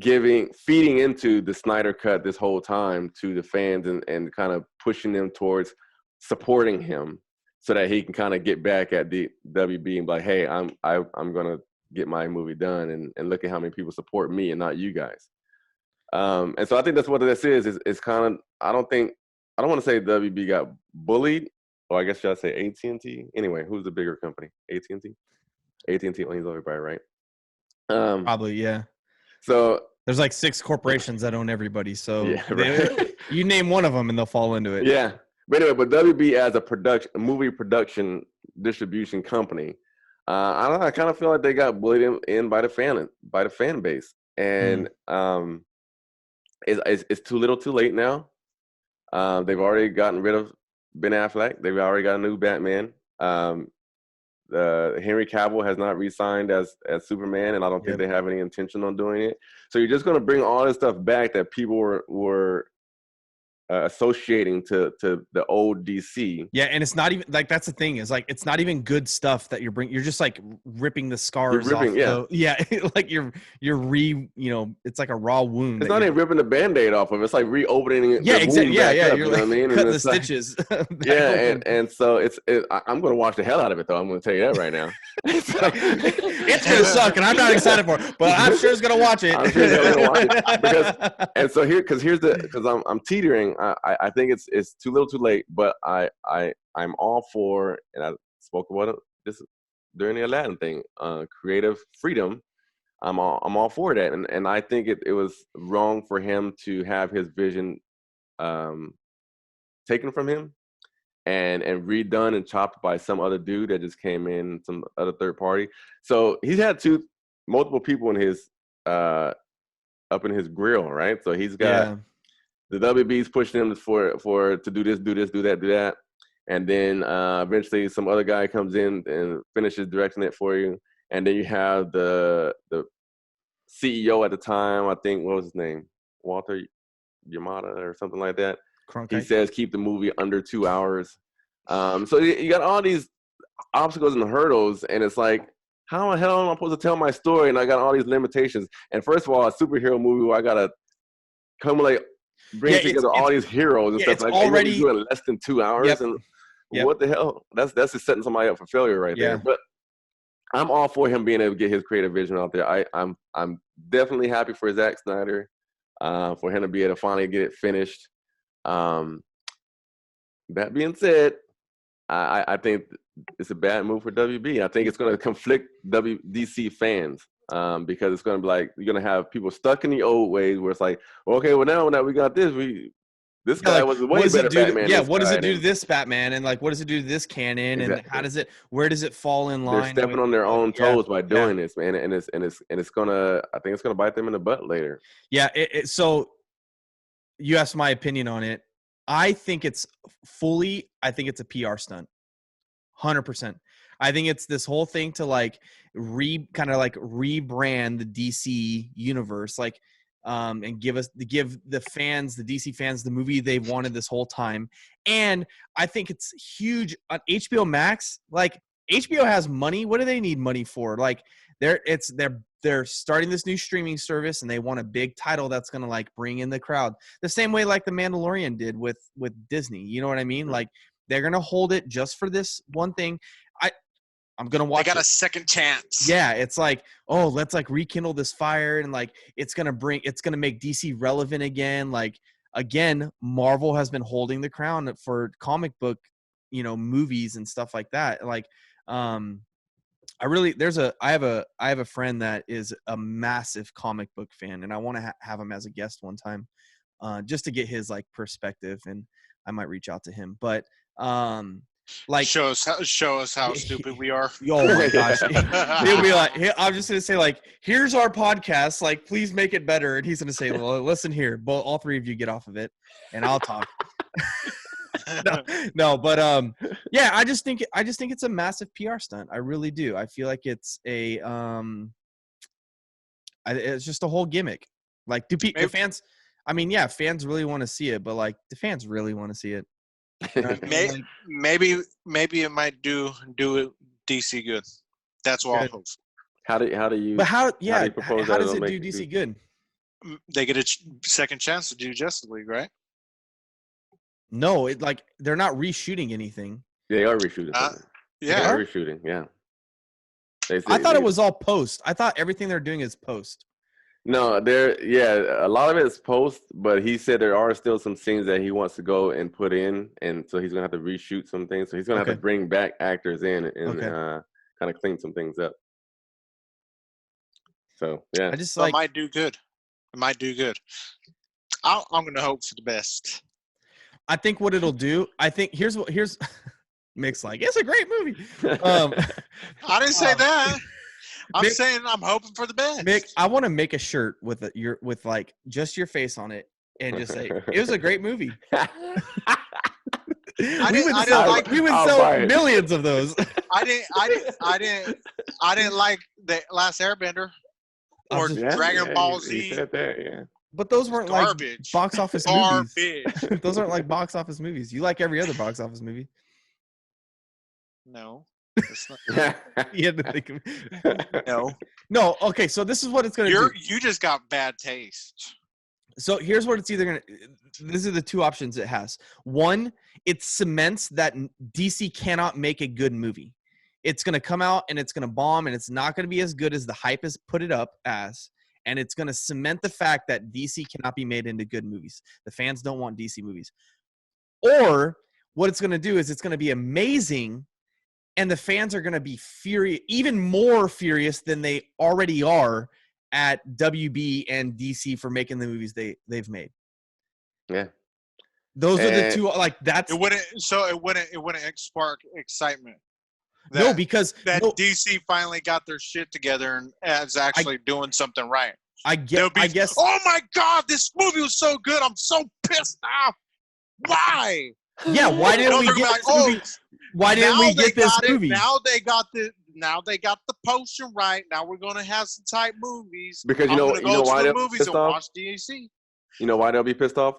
feeding into the Snyder Cut this whole time to the fans and kind of pushing them towards supporting him so that he can kind of get back at the WB and be like, hey, I'm gonna get my movie done and look at how many people support me and not you guys. And so I think that's what this is kind of, I don't want to say WB got bullied, or I guess should I say AT&T? Anyway, who's the bigger company? AT&T? AT&T owns everybody, right? Probably, yeah. So there's like 6 corporations that own everybody. So yeah, right. You name one of them and they'll fall into it. Yeah. But anyway, WB as a movie production distribution company, I don't know, I kind of feel like they got bullied in by the fan base. And it's too little too late now. They've already gotten rid of Ben Affleck. They've already got a new Batman. Henry Cavill has not re-signed as Superman, and I don't think they have any intention on doing it. So you're just going to bring all this stuff back that people were associating to the old DC. Yeah, and it's not even like that's the thing is like it's not even good stuff that you're bringing. You're just like ripping the scars ripping, off. Like you're it's like a raw wound. It's not even ripping the Band-Aid off of it. It's like reopening it. Yeah, exactly. Yeah. Up, You're you like know what I mean? cutting the stitches. Yeah, and so I'm going to watch the hell out of it though. I'm going to tell you that right now. It's going to suck, and I'm not excited for it, but I'm sure it's going to watch it. I'm sure it's going to watch it because I'm teetering. I think it's too little, too late. But I'm all for, and I spoke about this during the Aladdin thing. Creative freedom. I'm all for that, and I think it was wrong for him to have his vision taken from him and redone and chopped by some other dude that just came in, some other third party. So he's had multiple people in his up in his grill, right? So he's got the WB's pushing him to do this, do that. And then eventually some other guy comes in and finishes directing it for you. And then you have the CEO at the time, I think, what was his name? Walter Yamada or something like that. Cronkite. He says keep the movie under 2 hours. So you got all these obstacles and hurdles, and it's like, how the hell am I supposed to tell my story? And I got all these limitations. And first of all, a superhero movie where I got to bring together all these heroes and stuff. It's like already do it in less than 2 hours. And what the hell? That's just setting somebody up for failure right there. But I'm all for him being able to get his creative vision out there. I'm definitely happy for Zack Snyder, for him to be able to finally get it finished. That being said, I think it's a bad move for WB. I think it's going to conflict DC fans because it's going to be like you're going to have people stuck in the old ways where it's like, okay, well now we got this. This guy was a way better Batman. Yeah, what does it do to this Batman? And like, what does it do to this canon? And where does it fall in line? They're stepping on their own toes by doing this, man. And it's gonna, I think it's gonna bite them in the butt later. Yeah. So you asked my opinion on it. I think it's a PR stunt. 100%. I think it's this whole thing to like rebrand the DC universe. Like, and give the fans, the DC fans, the movie they've wanted this whole time. And I think it's huge on HBO Max. Like HBO has money. What do they need money for? Like they're starting this new streaming service and they want a big title that's going to like bring in the crowd the same way like The Mandalorian did with Disney. You know what I mean? Like they're going to hold it just for this one thing. I'm going to watch They got a second chance. Yeah, it's like, oh, let's like rekindle this fire and like it's going to make DC relevant again. Like again, Marvel has been holding the crown for comic book, movies and stuff like that. Like I have a friend that is a massive comic book fan and I want to have him as a guest one time just to get his like perspective, and I might reach out to him. But like show us how stupid we are. Oh my gosh. He'll be like, I'm just gonna say like, here's our podcast, like please make it better. And he's gonna say, well, listen here, both all three of you get off of it and I'll talk. no, but yeah, I just think it's a massive PR stunt. I really do. I feel like it's it's just a whole gimmick. Like the fans, I mean, yeah, fans really want to see it, but like the fans really want to see it. Maybe it might do DC good. That's what I hope. How do you? But how does it do DC good? They get a second chance to do Justice League, right? No, they're not reshooting anything. They are reshooting. Yeah, they are reshooting. Yeah. I thought it was all post. I thought everything they're doing is post. No, a lot of it is post, but he said there are still some scenes that he wants to go and put in, and so he's gonna have to reshoot some things. So he's gonna have to bring back actors in and kind of clean some things up. So yeah, it might do good. It might do good. I'm gonna hope for the best. I think what it'll do. I think here's Mick's like, it's a great movie. I didn't say that. I'm saying I'm hoping for the best. Mick, I want to make a shirt with like just your face on it and just say it was a great movie. We would sell millions of those. I didn't like the Last Airbender or Dragon Ball Z. He said that, yeah. But those weren't Garbage. like box office movies. Garbage. Those aren't like box office movies. You like every other box office movie. No. It's not. You had to think of No. No, okay, so this is what it's gonna do. You just got bad taste. So here's what it's either gonna. These are the two options it has. One, it cements that DC cannot make a good movie. It's gonna come out and it's gonna bomb, and it's not gonna be as good as the hype has put it up as. And it's gonna cement the fact that DC cannot be made into good movies. The fans don't want DC movies. Or what it's gonna do is it's gonna be amazing, and the fans are gonna be furious, even more furious than they already are at WB and DC for making the movies they've made. Yeah. Those are the two, like that's It wouldn't spark excitement. no, because that no, DC finally got their shit together and is actually doing something right. I guess Oh my God, this movie was so good. I'm so pissed off. Why? yeah, why didn't we They're get like, this movie? Why didn't now we they get this got it. movie? Now they got the potion right. Now we're gonna have some type movies. Because I'm gonna go why to they're the movies pissed and off? watch DC. You know why they'll be pissed off?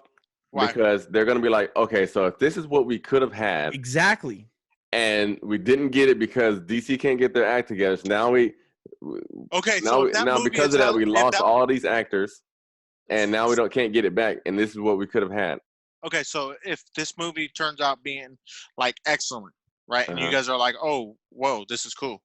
Why? Because they're gonna be like, okay, so if this is what we could have had, Exactly. and we didn't get it because DC can't get their act together, so now Okay, so if that now movie because is of that out- we if lost that- all these actors, and now we can't get it back, and this is what we could have had. Okay, so if this movie turns out being like excellent, right, and you Uh-huh. guys are like, oh, whoa, this is cool.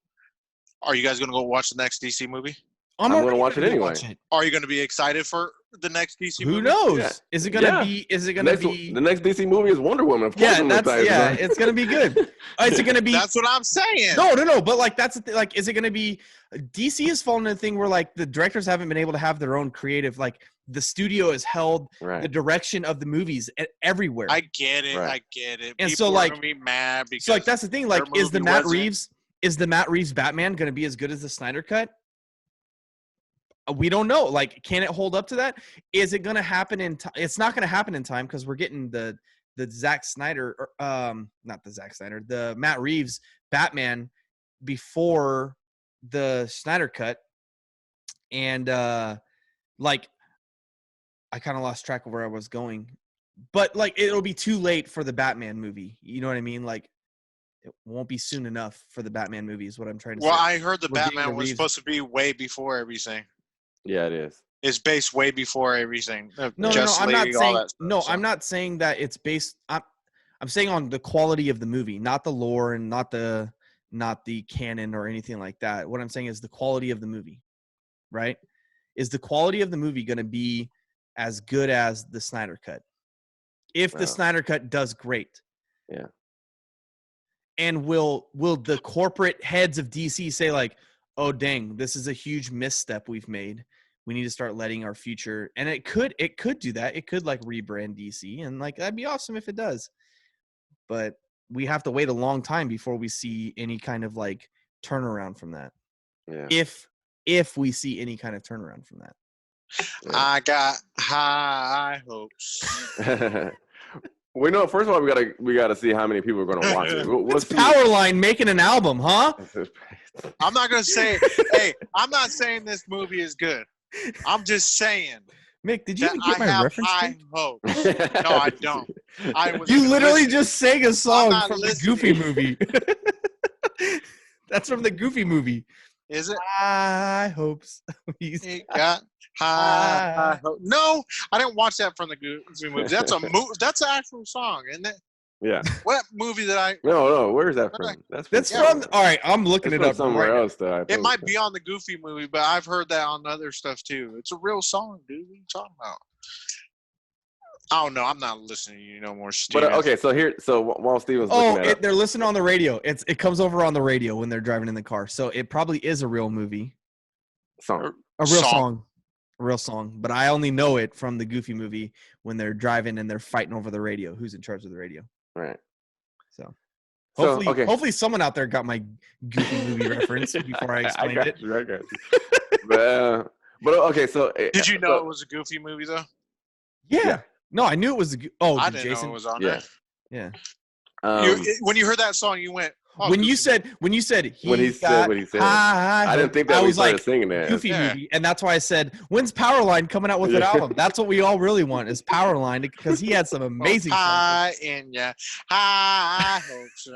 Are you guys gonna go watch the next DC movie? I'm gonna already watch it go anyway. watch it. Are you gonna be excited for the next DC Who movie? knows? Yeah. Is it gonna Yeah. be? Is it gonna be? The next DC movie is Wonder Woman. Of course, Yeah, I'm that's excited yeah. about it. It's gonna be good. Is it gonna be? That's what I'm saying. No. But like that's the like, is it gonna be? DC has fallen into the thing where like the directors haven't been able to have their own creative. Like the studio has held the Right. direction of the movies everywhere. I get it. Right. I get it. And People so, are like- gonna be mad because So like that's the thing. Like, their is the movie Matt Reeves Batman gonna be as good as the Snyder cut? We don't know. Like, can it hold up to that? Is it gonna happen in time? It's not gonna happen in time because we're getting the Zack Snyder, not the Zack Snyder, the Matt Reeves Batman before the Snyder cut, and like I kind of lost track of where I was going, but like it'll be too late for the Batman movie. You know what I mean? Like it won't be soon enough for the Batman movie is what I'm trying to Well, say. I heard the We're getting Batman the was Reeves- supposed to be way before everything. Yeah, it is. It's based way before everything. No, Justice I'm not League, all saying that stuff, no. so. I'm not saying that it's based. I'm saying on the quality of the movie, not the lore and not the canon or anything like that. What I'm saying is the quality of the movie, right? Is the quality of the movie going to be as good as the Snyder cut? If the Wow. Snyder cut does great, Yeah. and will the corporate heads of DC say like, oh dang, this is a huge misstep we've made. We need to start letting our future, and it could do that. It could like rebrand DC, and like that'd be awesome if it does. But we have to wait a long time before we see any kind of like turnaround from that. Yeah. If we see any kind of turnaround from that. I got high hopes. We know. First of all, we gotta see how many people are gonna watch it. We'll It's see. Powerline making an album, huh? I'm not gonna say. Hey, I'm not saying this movie is good. I'm just saying Mick, did you that even get I my have reference? high Mick? hopes. No, I don't. I was You literally listening. just sang a song not from listening. the Goofy movie. That's from the Goofy movie. Is it? High hopes. He's- It got high hopes. No, I didn't watch that from the Goofy movie. That's a That's an actual song, isn't it? Yeah. What movie that I? No. Where's that from? That's Yeah. from. All right, I'm looking It's it from up somewhere right now. else. Though, I It think. might be on the Goofy movie, but I've heard that on other stuff too. It's a real song, dude. What are you talking about? Oh no, I'm not listening to you no more, Steve. But okay, so while Steven's Oh, looking at they're listening on the radio. It comes over on the radio when they're driving in the car. So it probably is a real movie, song. a real Song. song, a real song. But I only know it from the Goofy movie when they're driving and they're fighting over the radio. Who's in charge of the radio? Right. So So, hopefully, okay. hopefully someone out there got my Goofy movie reference before I explained got it. you, I got you. but okay, so Did you know it was a Goofy movie though? Yeah. No, I knew it was. Oh, I did didn't Jason? know it was on Yeah. there. Yeah. When you heard that song, you went, Oh, when you Goofy said when he said got what he said. high I didn't hopes, think that I we was started like singing that. Goofy Yeah. movie, and that's why I said, when's Powerline coming out with an Yeah. album? That's what we all really want is Powerline because he had some amazing songs. high in ya, high hopes.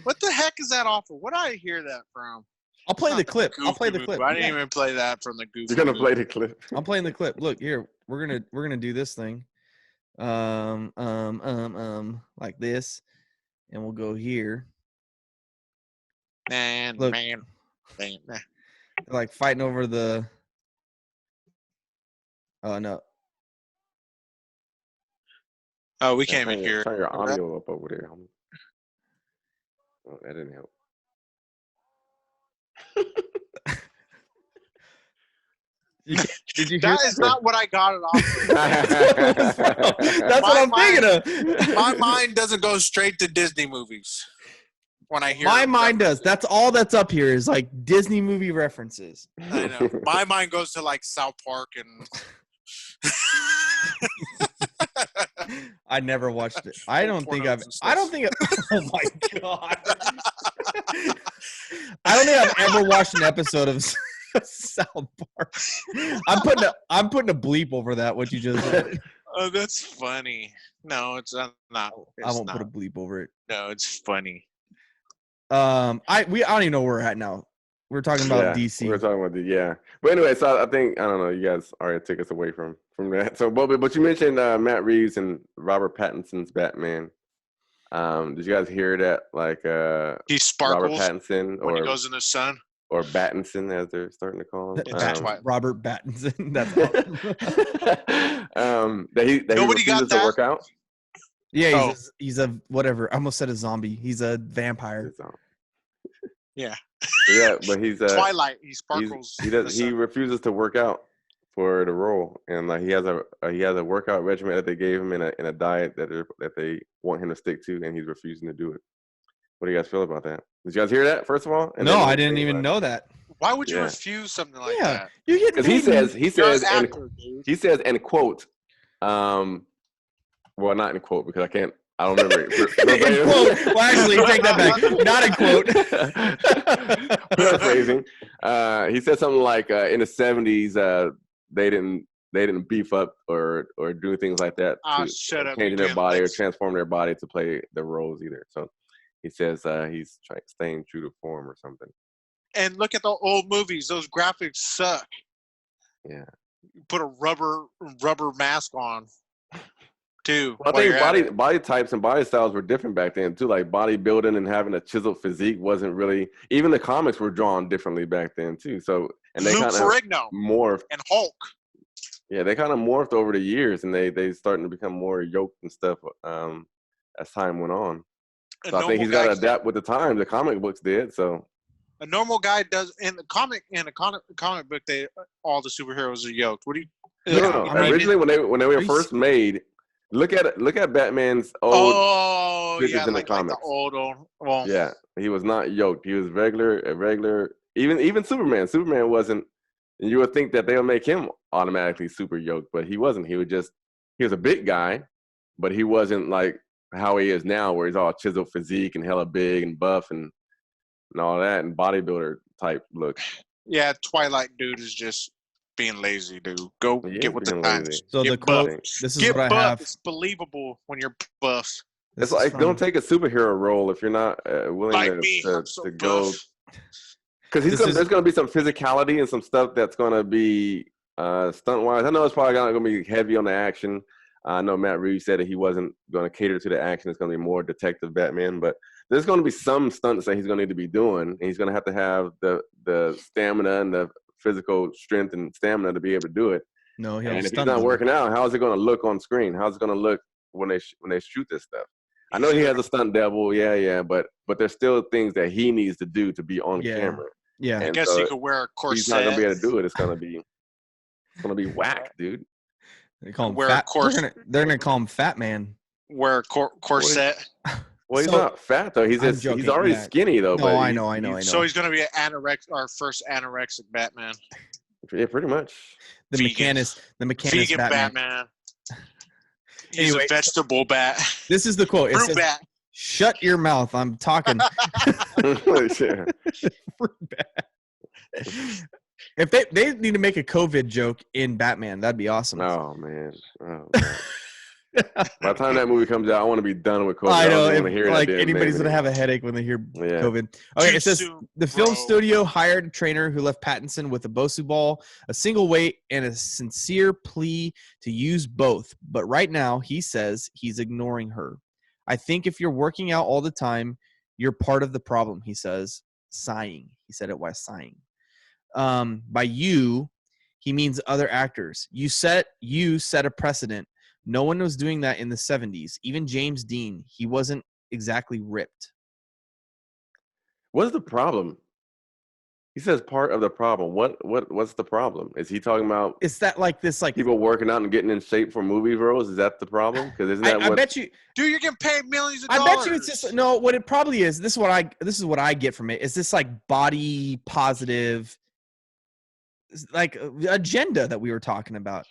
What the heck is that off of? What did I hear that from? I'll play Not the clip. I'll Goofy play the movie. clip. I didn't Yeah. even play that from the Goofy. You're gonna movie. play the clip. I'm playing the clip. Look here. We're gonna do this thing, like this, and we'll go here. Man, Look. man, man. They're like fighting over the. Oh no! Oh, we can't even hear. Turn your audio up over there. Oh, that didn't help. Did you hear That is not what I got it off. That's what I'm thinking of. My mind doesn't go straight to Disney movies when I hear. My mind does. That's all that's up here is like Disney movie references. I know. My mind goes to like South Park and. I never watched it. I don't think I've. Pornos and stuff. I don't think. Oh my god! I don't think I've ever watched an episode of South Park. I'm putting a bleep over that. What you just said. Oh, that's funny. No, it's not. I won't not. put a bleep over it. No, it's funny. I don't even know where we're at now. We're talking about DC. We're talking about But anyway, so I think I don't know. You guys already took us away from that. So, but you mentioned Matt Reeves and Robert Pattinson's Batman. Did you guys hear that? Like He sparkles Robert Pattinson when he or goes in the sun. Battinson, as they're starting to call him. Robert Pattinson. That's awesome. That he Nobody got refuses to that? work out. Yeah, he's a whatever. I almost said a zombie. He's a vampire. Yeah. But he's Twilight. He sparkles. He refuses to work out for the role, and like he has a workout regimen that they gave him in a diet that they want him to stick to, and he's refusing to do it. What do you guys feel about that? Did you guys hear that first of all? And No, I didn't even know that. Why would you refuse something like Yeah, that? you get because he says and quote, well, not in quote because I don't remember it. In quote. Well, actually, take that back. Not in quote. Paraphrasing. He said something like in the 70s, they didn't beef up or do things like that to changing their body or transform their body to play the roles either. So he says he's staying true to form or something. And look at the old movies; those graphics suck. Yeah. Put a rubber mask on. Too. Well, I think body types and body styles were different back then too. Like bodybuilding and having a chiseled physique wasn't really. Even the comics were drawn differently back then too. So and they Lou kind of Ferrigno morphed. and Hulk. Yeah, they kind of morphed over the years, and they starting to become more yoked and stuff as time went on. So I think he's got to adapt with the times. The comic books did so. A normal guy does in a comic book. All the superheroes are yoked. What do you? No. Originally, when they were first made, look at Batman's old pictures in the comics. Like the old. Well, yeah, he was not yoked. He was regular. Even Superman. Superman wasn't. And you would think that they would make him automatically super yoked, but he wasn't. He was a big guy, but he wasn't like how he is now, where he's all chiseled physique and hella big and buff and all that and bodybuilder type look. Yeah, Twilight dude is just being lazy, dude. Go get with the times. So get the quote. This is what I have. It's believable when you're buff. It's like don't take a superhero role if you're not willing to go. Because there's going to be some physicality and some stuff that's going to be stunt-wise. I know it's probably not going to be heavy on the action. I know Matt Reeves said that he wasn't going to cater to the action. It's going to be more detective Batman. But there's going to be some stunts that he's going to need to be doing. And he's going to have the stamina and the physical strength and stamina to be able to do it. No, and if he's not working out, how's it going to look on screen? How's it going to look when they shoot this stuff? I know he has a stunt double, but there's still things that he needs to do to be on camera. Yeah, I guess you could wear a corset. He's not gonna be able to do it. It's gonna be whack, dude. They call him fat. They're gonna call him Fat Man. Wear a corset. Well, he's not fat though. He's already skinny though. No, I know. So he's gonna be our first anorexic Batman. Yeah, pretty much. The mechanist Batman. He's Anyway, a vegetable bat. This is the quote. It says, bat. Shut your mouth. I'm talking. Yeah. If they need to make a COVID joke in Batman, that'd be awesome. Oh man. Oh god. By the time that movie comes out, I want to be done with COVID. I know. don't If, want to hear like that damn anybody's name gonna have a anymore. headache when they hear Yeah. COVID. Okay, Too it says soon, the film bro. studio hired a trainer who left Pattinson with a Bosu ball, a single weight, and a sincere plea to use both. But right now, he says he's ignoring her. I think if you're working out all the time, you're part of the problem. He says, sighing. He said it while sighing. By you, he means other actors. You set a precedent. No one was doing that in the 70s. Even James Dean, he wasn't exactly ripped. What's the problem? He says part of the problem. What's the problem? Is he talking about It's that like this like people working out and getting in shape for movie roles? Is that the problem? Because isn't that I what? bet you Dude, you're getting paid millions of I dollars. bet you it's just no, what it probably is. This is what I get from it. Is this like body positive like agenda that we were talking about.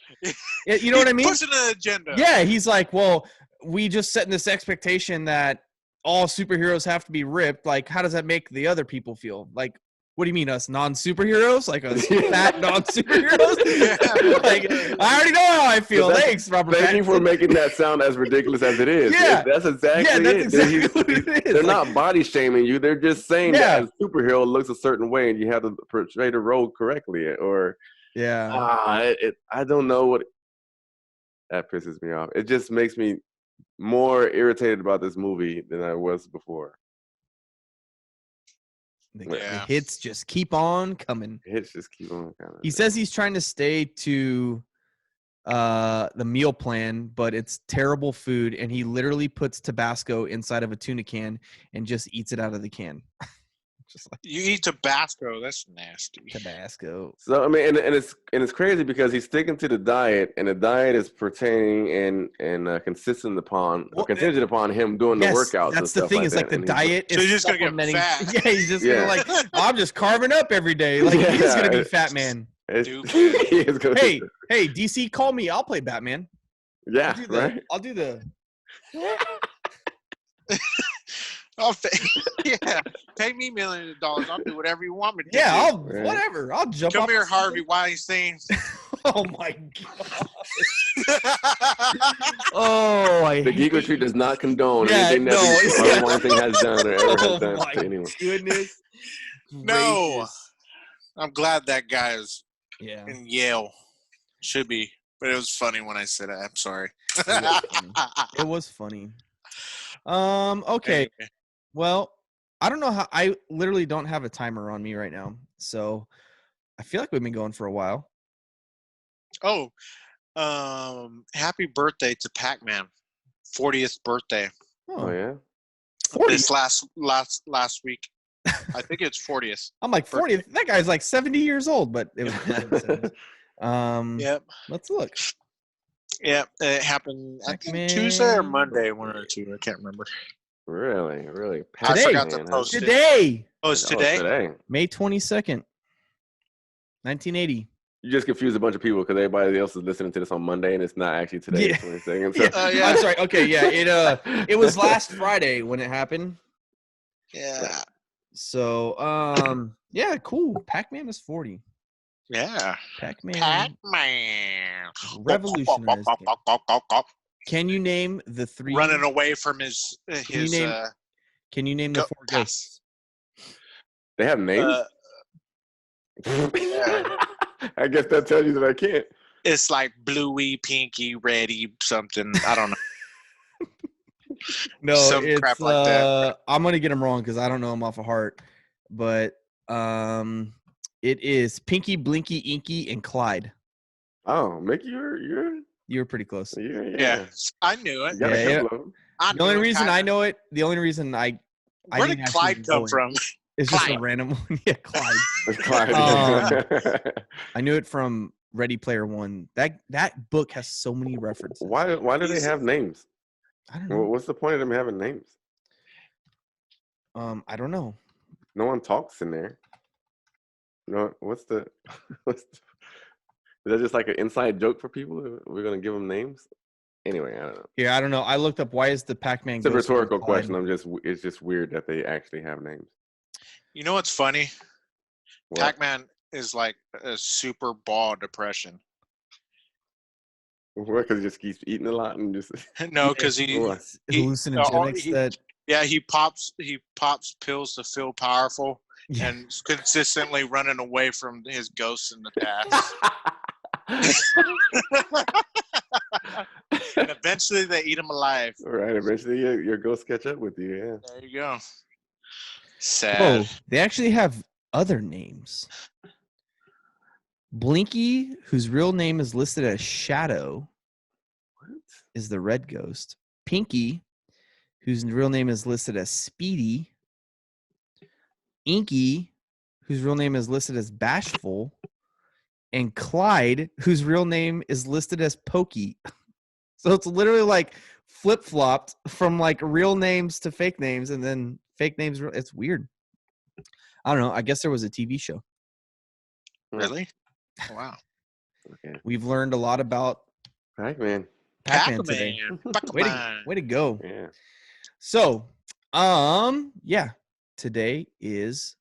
You know what I mean? Pushing an agenda. Yeah, he's like, well, we just setting this expectation that all superheroes have to be ripped. Like, how does that make the other people feel? Like, what do you mean, us non-superheroes? Like us fat non-superheroes? Yeah. Like, I already know how I feel. Thanks, Robert. Thank you for Pattinson. making that sound as ridiculous as it is. Yeah. That's exactly Yeah, that's it. exactly what it is. They're Like, not body shaming you. They're just saying Yeah. that a superhero looks a certain way and you have to portray the role correctly. Or yeah. I don't know what that pisses me off. It just makes me more irritated about this movie than I was before. The Yeah. hits just keep on coming. Hits just keep on coming. He says he's trying to stay to the meal plan, but it's terrible food, and he literally puts Tabasco inside of a tuna can and just eats it out of the can. Just like You eat Tabasco. That's nasty. Tabasco. So I mean, and it's crazy because he's sticking to the diet, and the diet is pertaining and consistent upon or contingent upon him doing the workouts. That's and the stuff thing like is that. like the And he's- diet So is he's just gonna get supplementing. fat. Yeah, he's just Yeah. gonna like, I'm just carving up every day. Like he's gonna be Fat Man. Stupid. he is gonna Hey, DC, call me. I'll play Batman. yeah, right. I'll do the. Yeah, pay me millions of dollars. I'll do whatever you want me to Yeah, do. I'll Right. whatever. I'll jump. Come off here, the- Harvey Weinstein. Oh my god. Oh, I The hate Geek Retreat does not condone Yeah, anything that no. Harvey Weinstein has done or ever Oh has done my to anyone. goodness. No. gracious. I'm glad that guy is Yeah. in Yale. Should be, but it was funny when I said it. I'm sorry. It was funny. Okay. Anyway. Well, I don't know how. I literally don't have a timer on me right now, so I feel like we've been going for a while. Oh, happy birthday to Pac-Man. 40th birthday. Oh yeah. 40. This last week. I think it's 40th. I'm like 40. That guy's like 70 years old, but it was. Yep. Let's look. Yep. It happened I think Pac-Man. Tuesday or Monday, one or two. I can't remember. Really. I Today. forgot to Pac-Man, huh? post it. Today, Oh, it's today? Today. May 22nd, 1980. You just confused a bunch of people because everybody else is listening to this on Monday and it's not actually today. Yeah. 22nd. Yeah. So. Yeah. I'm sorry. Okay, yeah. It was last Friday when it happened. Yeah. So, yeah, cool. Pac-Man is 40. Yeah. Pac-Man. Pac-Man. Revolutionized. Can you name the three? Running away from his Can you name the four ghosts? They have names? I guess that tells you that I can't. it's like bluey, pinky, reddy, something. I don't know. No, Some it's crap like that. I'm gonna get them wrong because I don't know them off of heart, but it is Pinky, Blinky, Inky, and Clyde. Oh, Mickey, you're You were pretty close. Yeah. I knew it. You got Yeah, a couple of them. The only reason I know it, the only reason I Where didn't did actually Clyde know come it. from? It's just a Clyde. random one. Yeah, Clyde. It's Clyde. I knew it from Ready Player One. That book has so many references. Why do they have names? I don't know. What's the point of them having names? I don't know. No one talks in there. No, what's the is that just like an inside joke for people? We're gonna give them names. Anyway, I don't know. Yeah, I don't know. I looked up why is the Pac-Man It's a ghost rhetorical Clyde? question. It's just weird that they actually have names. You know what's funny? What? Pac-Man is like a super ball depression. Because he just keeps eating a lot and just. No, because What? Hallucinogenics that he pops pills to feel powerful Yeah. and is consistently running away from his ghosts in the past. And eventually they eat him alive. All right. Eventually, your ghosts catch up with you. Yeah. There you go. Sad. Oh, they actually have other names. Blinky, whose real name is listed as Shadow, is the red ghost. Pinky, whose real name is listed as Speedy. Inky, whose real name is listed as Bashful. And Clyde, whose real name is listed as Pokey. So it's literally like flip-flopped from like real names to fake names, and then fake names. It's weird. I don't know. I guess there was a TV show. Really? Wow. Okay. We've learned a lot about Pac-Man. Pac-Man today. Pac-Man. Way to go. Yeah. So, yeah. Today is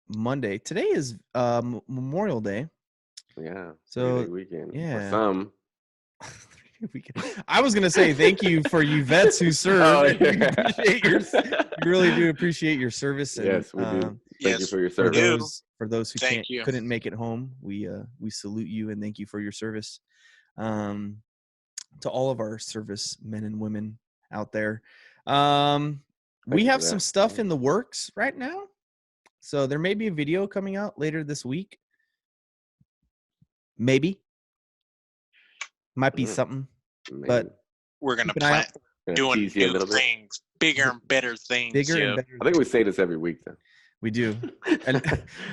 Monday. Today is Memorial Day. Yeah. So, 3-day weekend. yeah. For some. I was gonna say thank you for you vets who serve. Oh, We yeah. appreciate we really do appreciate your service. And, Yes, we do. Thank you yes, for your For service. those who Thank you. couldn't make it home, we salute you and thank you for your service. To all of our service men and women out there. We you have for some that. stuff in the works right now. So there may be a video coming out later this week. Maybe. Might be something. But We're going to keep an eye out. plan doing tease you a new little bit. things, bigger and better things. Bigger and Joe. better. I think we say this every week, though. We do. And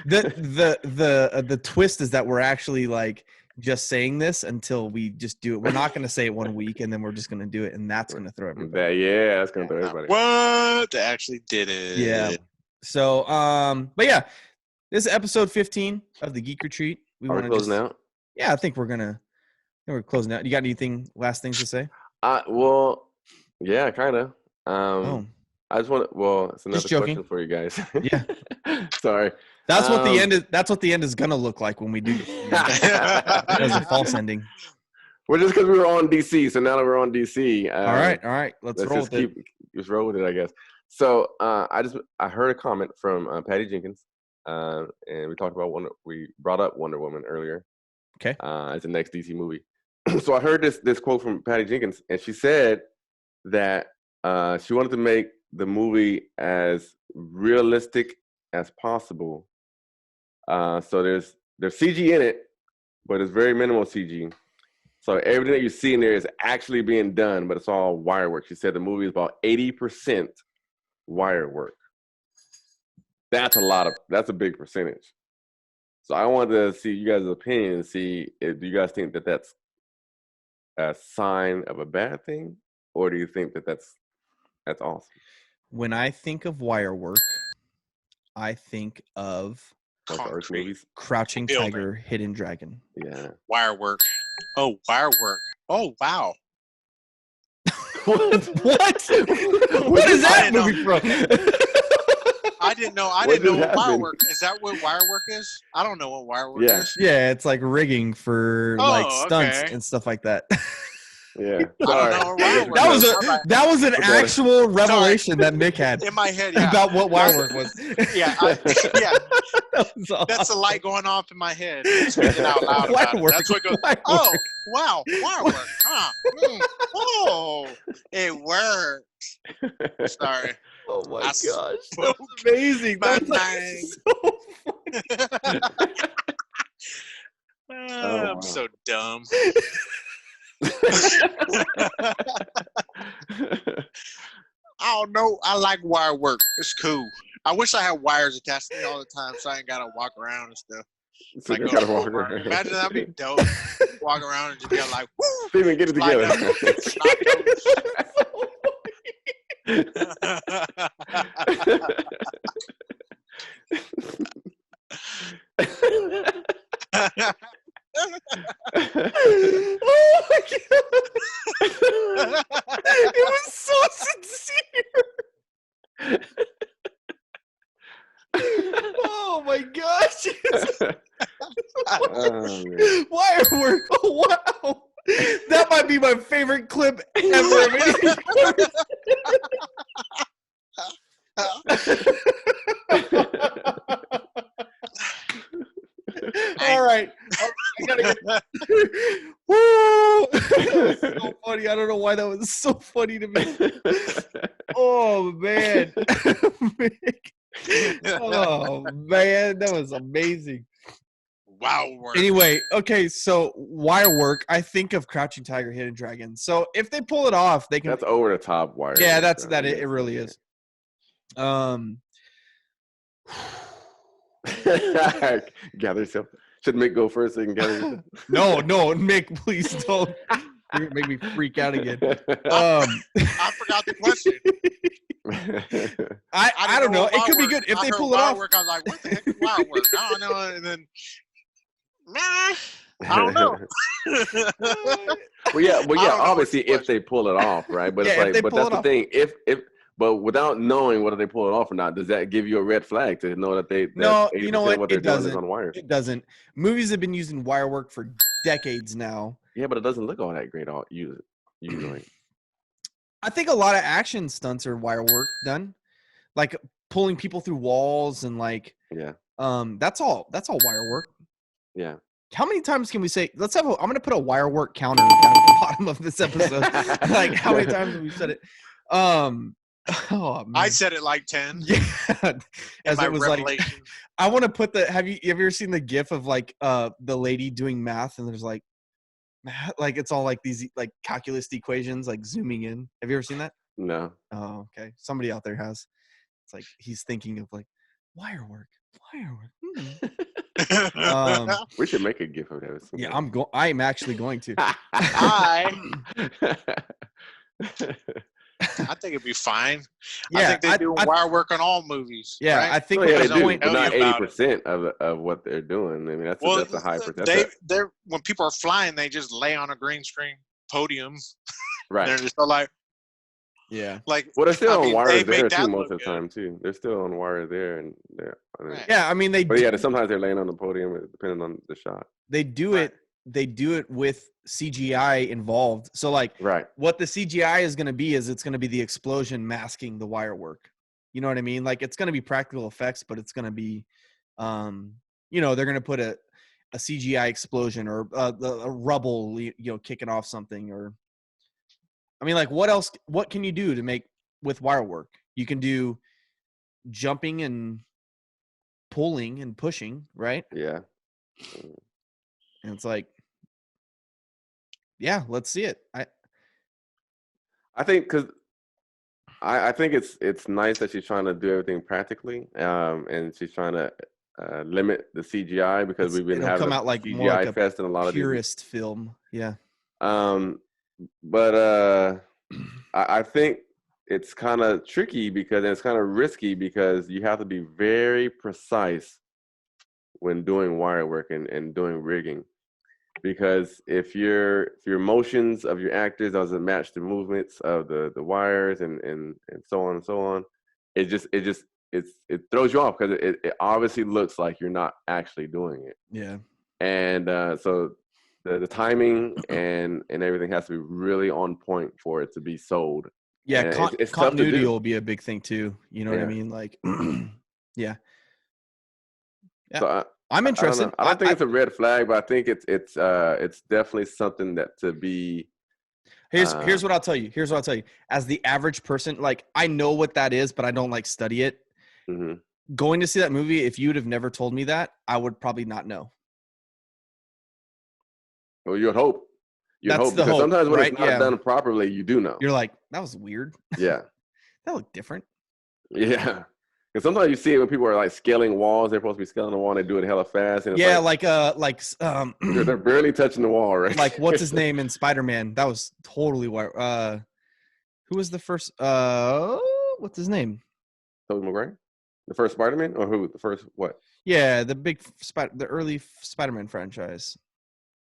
the twist is that we're actually like just saying this until we just do it. We're not going to say it one week and then we're just going to do it, and that's going to throw everybody. That's gonna throw everybody. What? They actually did it. Yeah. So, but yeah, this is episode 15 of the Geek Retreat. We Are we want to closing out? Yeah, I think we're closing out. You got last things to say? Well, yeah, kind of. Oh, I just want. Well, it's another Just joking. question for you guys. Yeah. Sorry. that's what the end is. That's what the end is gonna look like when we do. That was a false ending. Well, just because we were on DC, so now that we're on DC. All right. Let's roll just with it. just roll with it, I guess. So I heard a comment from Patty Jenkins, and we talked about we brought up Wonder Woman earlier. Okay. As the next DC movie. So I heard this quote from Patty Jenkins, and she said that she wanted to make the movie as realistic as possible. So there's CG in it, but it's very minimal CG. So everything that you see in there is actually being done, but it's all wire work. She said the movie is about 80% wire work. That's a big percentage. So I wanted to see you guys' opinion and see do you guys think that that's a sign of a bad thing, or do you think that that's awesome? When I think of wire work, I think of Like the Earth Concrete. movies? Crouching Building. Tiger, Hidden Dragon. Yeah. Wire work. Oh, wire work. Oh, wow. What? What is that didn't movie from? I didn't know. I What didn't know just what wire happened? work. Is that what wire work is? I don't know what wire work Yeah. is. Yeah, it's like rigging for Oh, like stunts okay. and stuff like that. Yeah. I don't know what wire work That was is. that was an Okay. actual revelation that Mick had In my head, yeah. about what wire work was. Yeah, yeah. That was awesome. That's the light going off in my head. Speaking out loud Wire about it. work, That's what goes. wire Oh, work. wow, wire work. Huh. Oh, it worked. Sorry. Oh my I gosh, spoke that's amazing. my That's like mind. so wow. I'm so dumb. I don't know. I like wire work. It's cool. I wish I had wires attached to me all the time so I ain't gotta walk around and stuff. So Like you go gotta to walk Walmart. around. Imagine that'd be dope. Walk around and just be like, woo! Steven, get it Slide together. down. Oh my god! It was so sincere. Oh my gosh! Oh, man. Wire work. Oh wow! That might be my favorite clip ever of anything. All right. I gotta get. Woo! That was so funny. I don't know why that was so funny to me. Oh man. Oh man, that was amazing. Wow. Work. Anyway, okay, so wire work. I think of Crouching Tiger, Hidden Dragon. So if they pull it off, they can. That's over the top wire. Yeah, work, that's though. that. Yes, It really is. Gather yourself. Should Mick go first so you can gather yourself? No, Mick, please don't. You're gonna make me freak out again. I forgot the question. I don't know. what It could be wire- good if I they heard pull it wire off. Work, I was like, what the heck is wire work? I don't know. And then, I don't know. Well, yeah, I don't know obviously what's the if they pull it off, right? But Yeah, it's if like, they but pull that's it the off. thing. But without knowing whether they pull it off or not, does that give you a red flag to know that No, that you know 80% what? they're It doing is doesn't. on wires? It doesn't. Movies have been using wire work for decades now. Yeah, but it doesn't look all that great. Usually. I think a lot of action stunts are wire work done, like pulling people through walls and like Yeah, that's all wire work. yeah. How many times can we say? I'm gonna put a wire work counter down at the bottom of this episode. Like how many times have we said it? Oh man. I said it like 10. Yeah, as my it was like. revelation. I want to put the. Have you ever seen the GIF of like the lady doing math and there's like it's all like these like calculus equations like zooming in. Have you ever seen that? No. Oh, okay. Somebody out there has. It's like he's thinking of like wire work. We should make a GIF of that. Yeah, I'm actually going to. I think it'd be fine. Yeah, I think they do wire work on all movies. Yeah, right? I think Well, yeah, what they the do, point. but not Tell you about 80% of what they're doing. I mean, that's a high percentage. They're when people are flying, they just lay on a green screen podium. Right. They're just like, Yeah. like. Well, they're still on they wires make there that too look most of the good. time too. They're still on wire there and there. Right. Yeah, I mean But yeah, sometimes they're laying on the podium depending on the shot. they do Right. it. They do it with CGI involved. So like Right. what the CGI is going to be is it's going to be the explosion masking the wire work. You know what I mean? Like it's going to be practical effects, but it's going to be, they're going to put a CGI explosion or a rubble, kicking off something. Or, I mean, like what else? What can you do to make with wire work? You can do jumping and pulling and pushing, right? Yeah. And it's like, yeah, let's see it. I think because I think it's nice that she's trying to do everything practically, and she's trying to limit the CGI because we've been it'll having come a out like CGI more like a fest in a lot of these. purist film. Yeah. But I think it's kind of tricky because it's kind of risky because you have to be very precise when doing wire work and doing rigging. Because if your motions of your actors doesn't match the movements of the wires and so on and so on, it throws you off because it obviously looks like you're not actually doing it. Yeah. And so the timing and everything has to be really on point for it to be sold. Yeah. And it's tough to Continuity do. will be a big thing too. You know what I Yeah. mean? Like, yeah. Yeah. So I'm interested. I don't think it's a red flag, but I think it's definitely something that to be. Here's what I'll tell you. As the average person, like I know what that is, but I don't like study it. Mhm. Going to see that movie, if you would have never told me that, I would probably not know. Well, you'd hope. That's Hope the because hope, sometimes when right? it's not Yeah. done properly, you do know. You're like, that was weird. Yeah, That looked different. yeah. Because sometimes you see it when people are like scaling walls. They're supposed to be scaling the wall. And they do it hella fast. And it's Yeah, they're barely touching the wall, right? like what's his name in Spider-Man? That was totally who was the first? What's his name? Tobey Maguire, the first Spider-Man, or who? The first what? Yeah, the early Spider-Man franchise.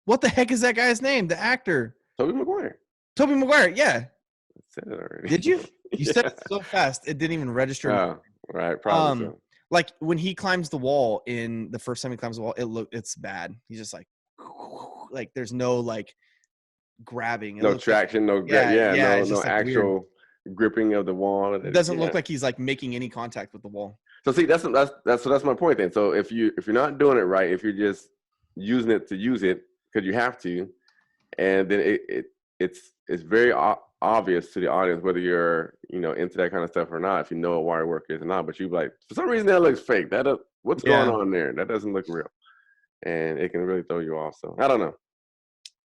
What the heck is that guy's name? The actor. Tobey Maguire. Tobey Maguire. Yeah. I said it already. Did you? You said Yeah. it so fast it didn't even register. in my Oh, right. Probably so. Like when he climbs the wall in the first time he climbs the wall, it's bad. He's just like there's no like grabbing. It No looks like- traction, no it's no just, like, actual gripping of the wall. it doesn't look like he's like making any contact with the wall. So see, that's my point then. So if you're not doing it right, if you're just using it to use it because you have to, and then it's very obvious to the audience whether you're into that kind of stuff or not. If you know what wire work is or not, but you like for some reason that looks fake. What's going on there? That doesn't look real, and it can really throw you off. So I don't know.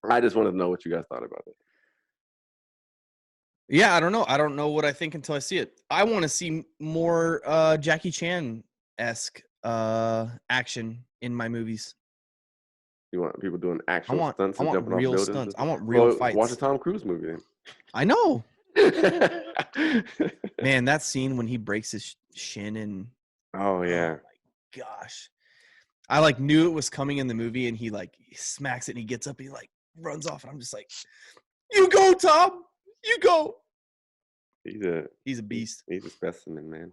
I just wanted to know what you guys thought about it. Yeah, I don't know. I don't know what I think until I see it. I want to see more Jackie Chan-esque action in my movies. You want people doing actual stunts I and want jumping off real buildings? stunts. I want real fights. Watch a Tom Cruise movie I know. then. Man, that scene when he breaks his shin and Oh yeah. oh my gosh. I like knew it was coming in the movie and he smacks it and he gets up and he like runs off and I'm just like, you go, Tom. You go. He's a beast. He's a specimen, man.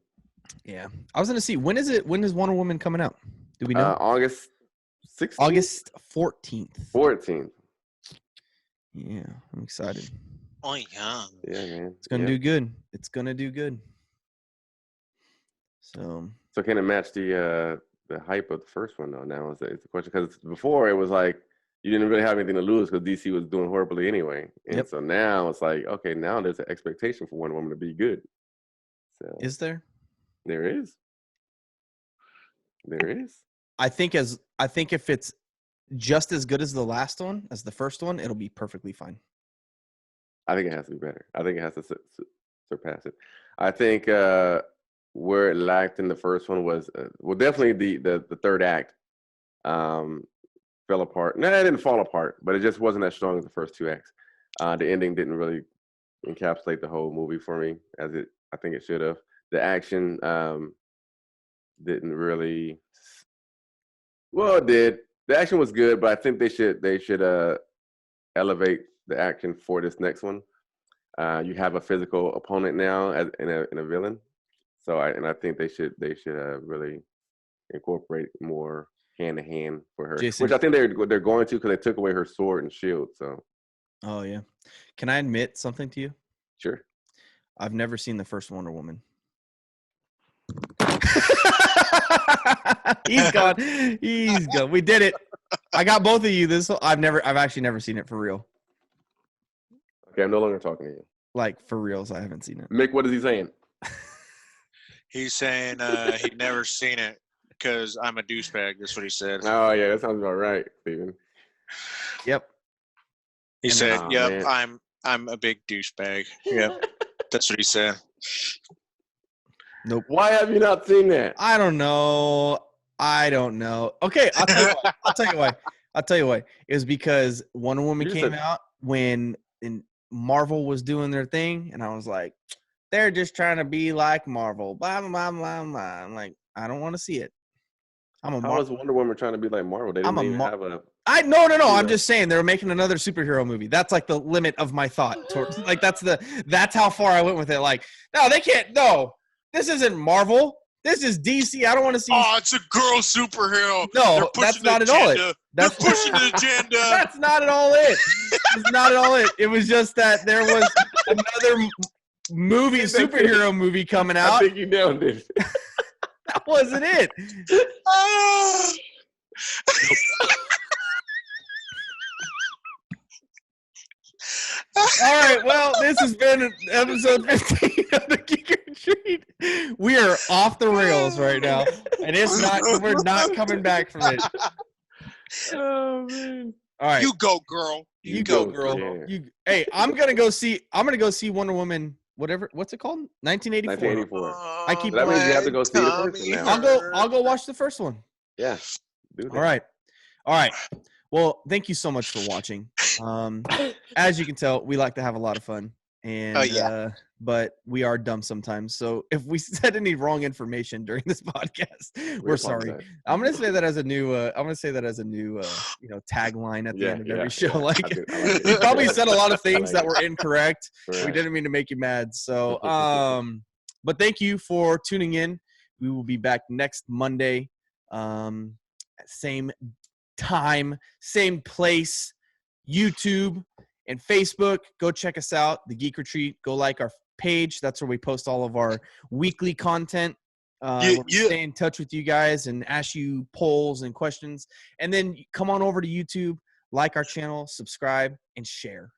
Yeah. I was gonna see when is Wonder Woman coming out? Do we know? August 16th? August 14th. 14th. Yeah, I'm excited. Oh yeah. Yeah, man. It's gonna do good. It's gonna do good. So can it match the hype of the first one though? Now is the question, because before it was like you didn't really have anything to lose because DC was doing horribly anyway, and so now it's like okay, now there's an expectation for Wonder Woman to be good. So is there? There is. I think if it's just as good as the last one, as the first one, it'll be perfectly fine. I think it has to be better. I think it has to surpass it. I think where it lacked in the first one was definitely the third act fell apart. No, it didn't fall apart, but it just wasn't as strong as the first two acts. The ending didn't really encapsulate the whole movie for me as I think it should have. The action didn't really. Well, it did. The action was good, but I think they should elevate the action for this next one. You have a physical opponent now in a villain, so I think they should really incorporate more hand to hand for her, Jason. which I think they're going to because they took away her sword and shield. So. Oh yeah, can I admit something to you? Sure. I've never seen the first Wonder Woman. He's gone. We did it. I got both of you. I've actually never seen it for real. Okay, I'm no longer talking to you. Like for reals, I haven't seen it. Mick, what is he saying? He's saying he'd never seen it because I'm a douchebag. That's what he said. Oh yeah, that sounds about right, Steven. Yep. He said, "Yep, man. I'm a big douchebag." Yep, that's what he said. Nope. Why have you not seen that? I don't know. Okay, I'll tell you why. I'll tell you why. It was because Wonder Woman came out when Marvel was doing their thing, and I was like, they're just trying to be like Marvel. Blah blah blah blah. I'm like, I don't want to see it. How was Wonder Woman trying to be like Marvel? They didn't even have a. No. I'm just saying they were making another superhero movie. That's like the limit of my thought. Like that's how far I went with it. Like, no, they can't. No, this isn't Marvel. This is DC. I don't want to see. Oh, it's a girl superhero. No, that's not at all it. They're pushing the agenda. That's not at all it. It's not at all it. It was just that there was another superhero movie coming out. I think you nailed it. That wasn't it. All right, well, this has been episode 15 of the Geek and Treat. We are off the rails right now, and we're not coming back from it. Oh man! All right, you go, girl. You go, girl. Yeah. Hey, I'm gonna go see Wonder Woman. What's it called? 1984. 1984. I keep. So that means you have to go see the first one now. I'll go watch the first one. Yeah. Do that. All right. Well, thank you so much for watching. As you can tell, we like to have a lot of fun, And yeah. But we are dumb sometimes. So if we said any wrong information during this podcast, we're sorry. apologize. I'm gonna say that as a new tagline at the end of every show. Yeah. Like I like we it. probably said a lot of things like that it. were incorrect. We Right. didn't mean to make you mad. So but thank you for tuning in. We will be back next Monday. Same time, same place, YouTube and Facebook. Go check us out, The Geek Retreat. Go like our page. That's where we post all of our weekly content. Where we stay in touch with you guys and ask you polls and questions. And then come on over to YouTube, like our channel, subscribe, and share.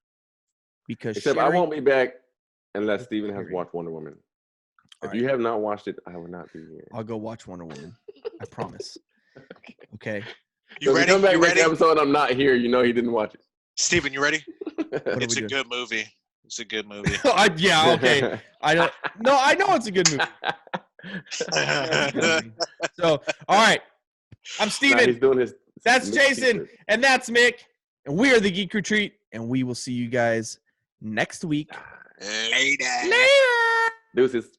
Because Except I won't be back unless Steven has Sharing. watched Wonder Woman. All If you have not watched it, I will not be here. I'll go watch Wonder Woman. I promise. Okay. You So ready? If you come back You next ready? episode, I'm not here. You know he didn't watch it. Steven, you ready? What are It's we a doing? good movie. It's a good movie. Yeah, okay. I don't. No, I know it's a good movie. It's a good movie. So, all right. I'm Nah, Steven. he's doing his. That's Mick Jason. secret. And that's Mick. And we are the Geek Retreat. And we will see you guys next week. Later. Later. Deuces.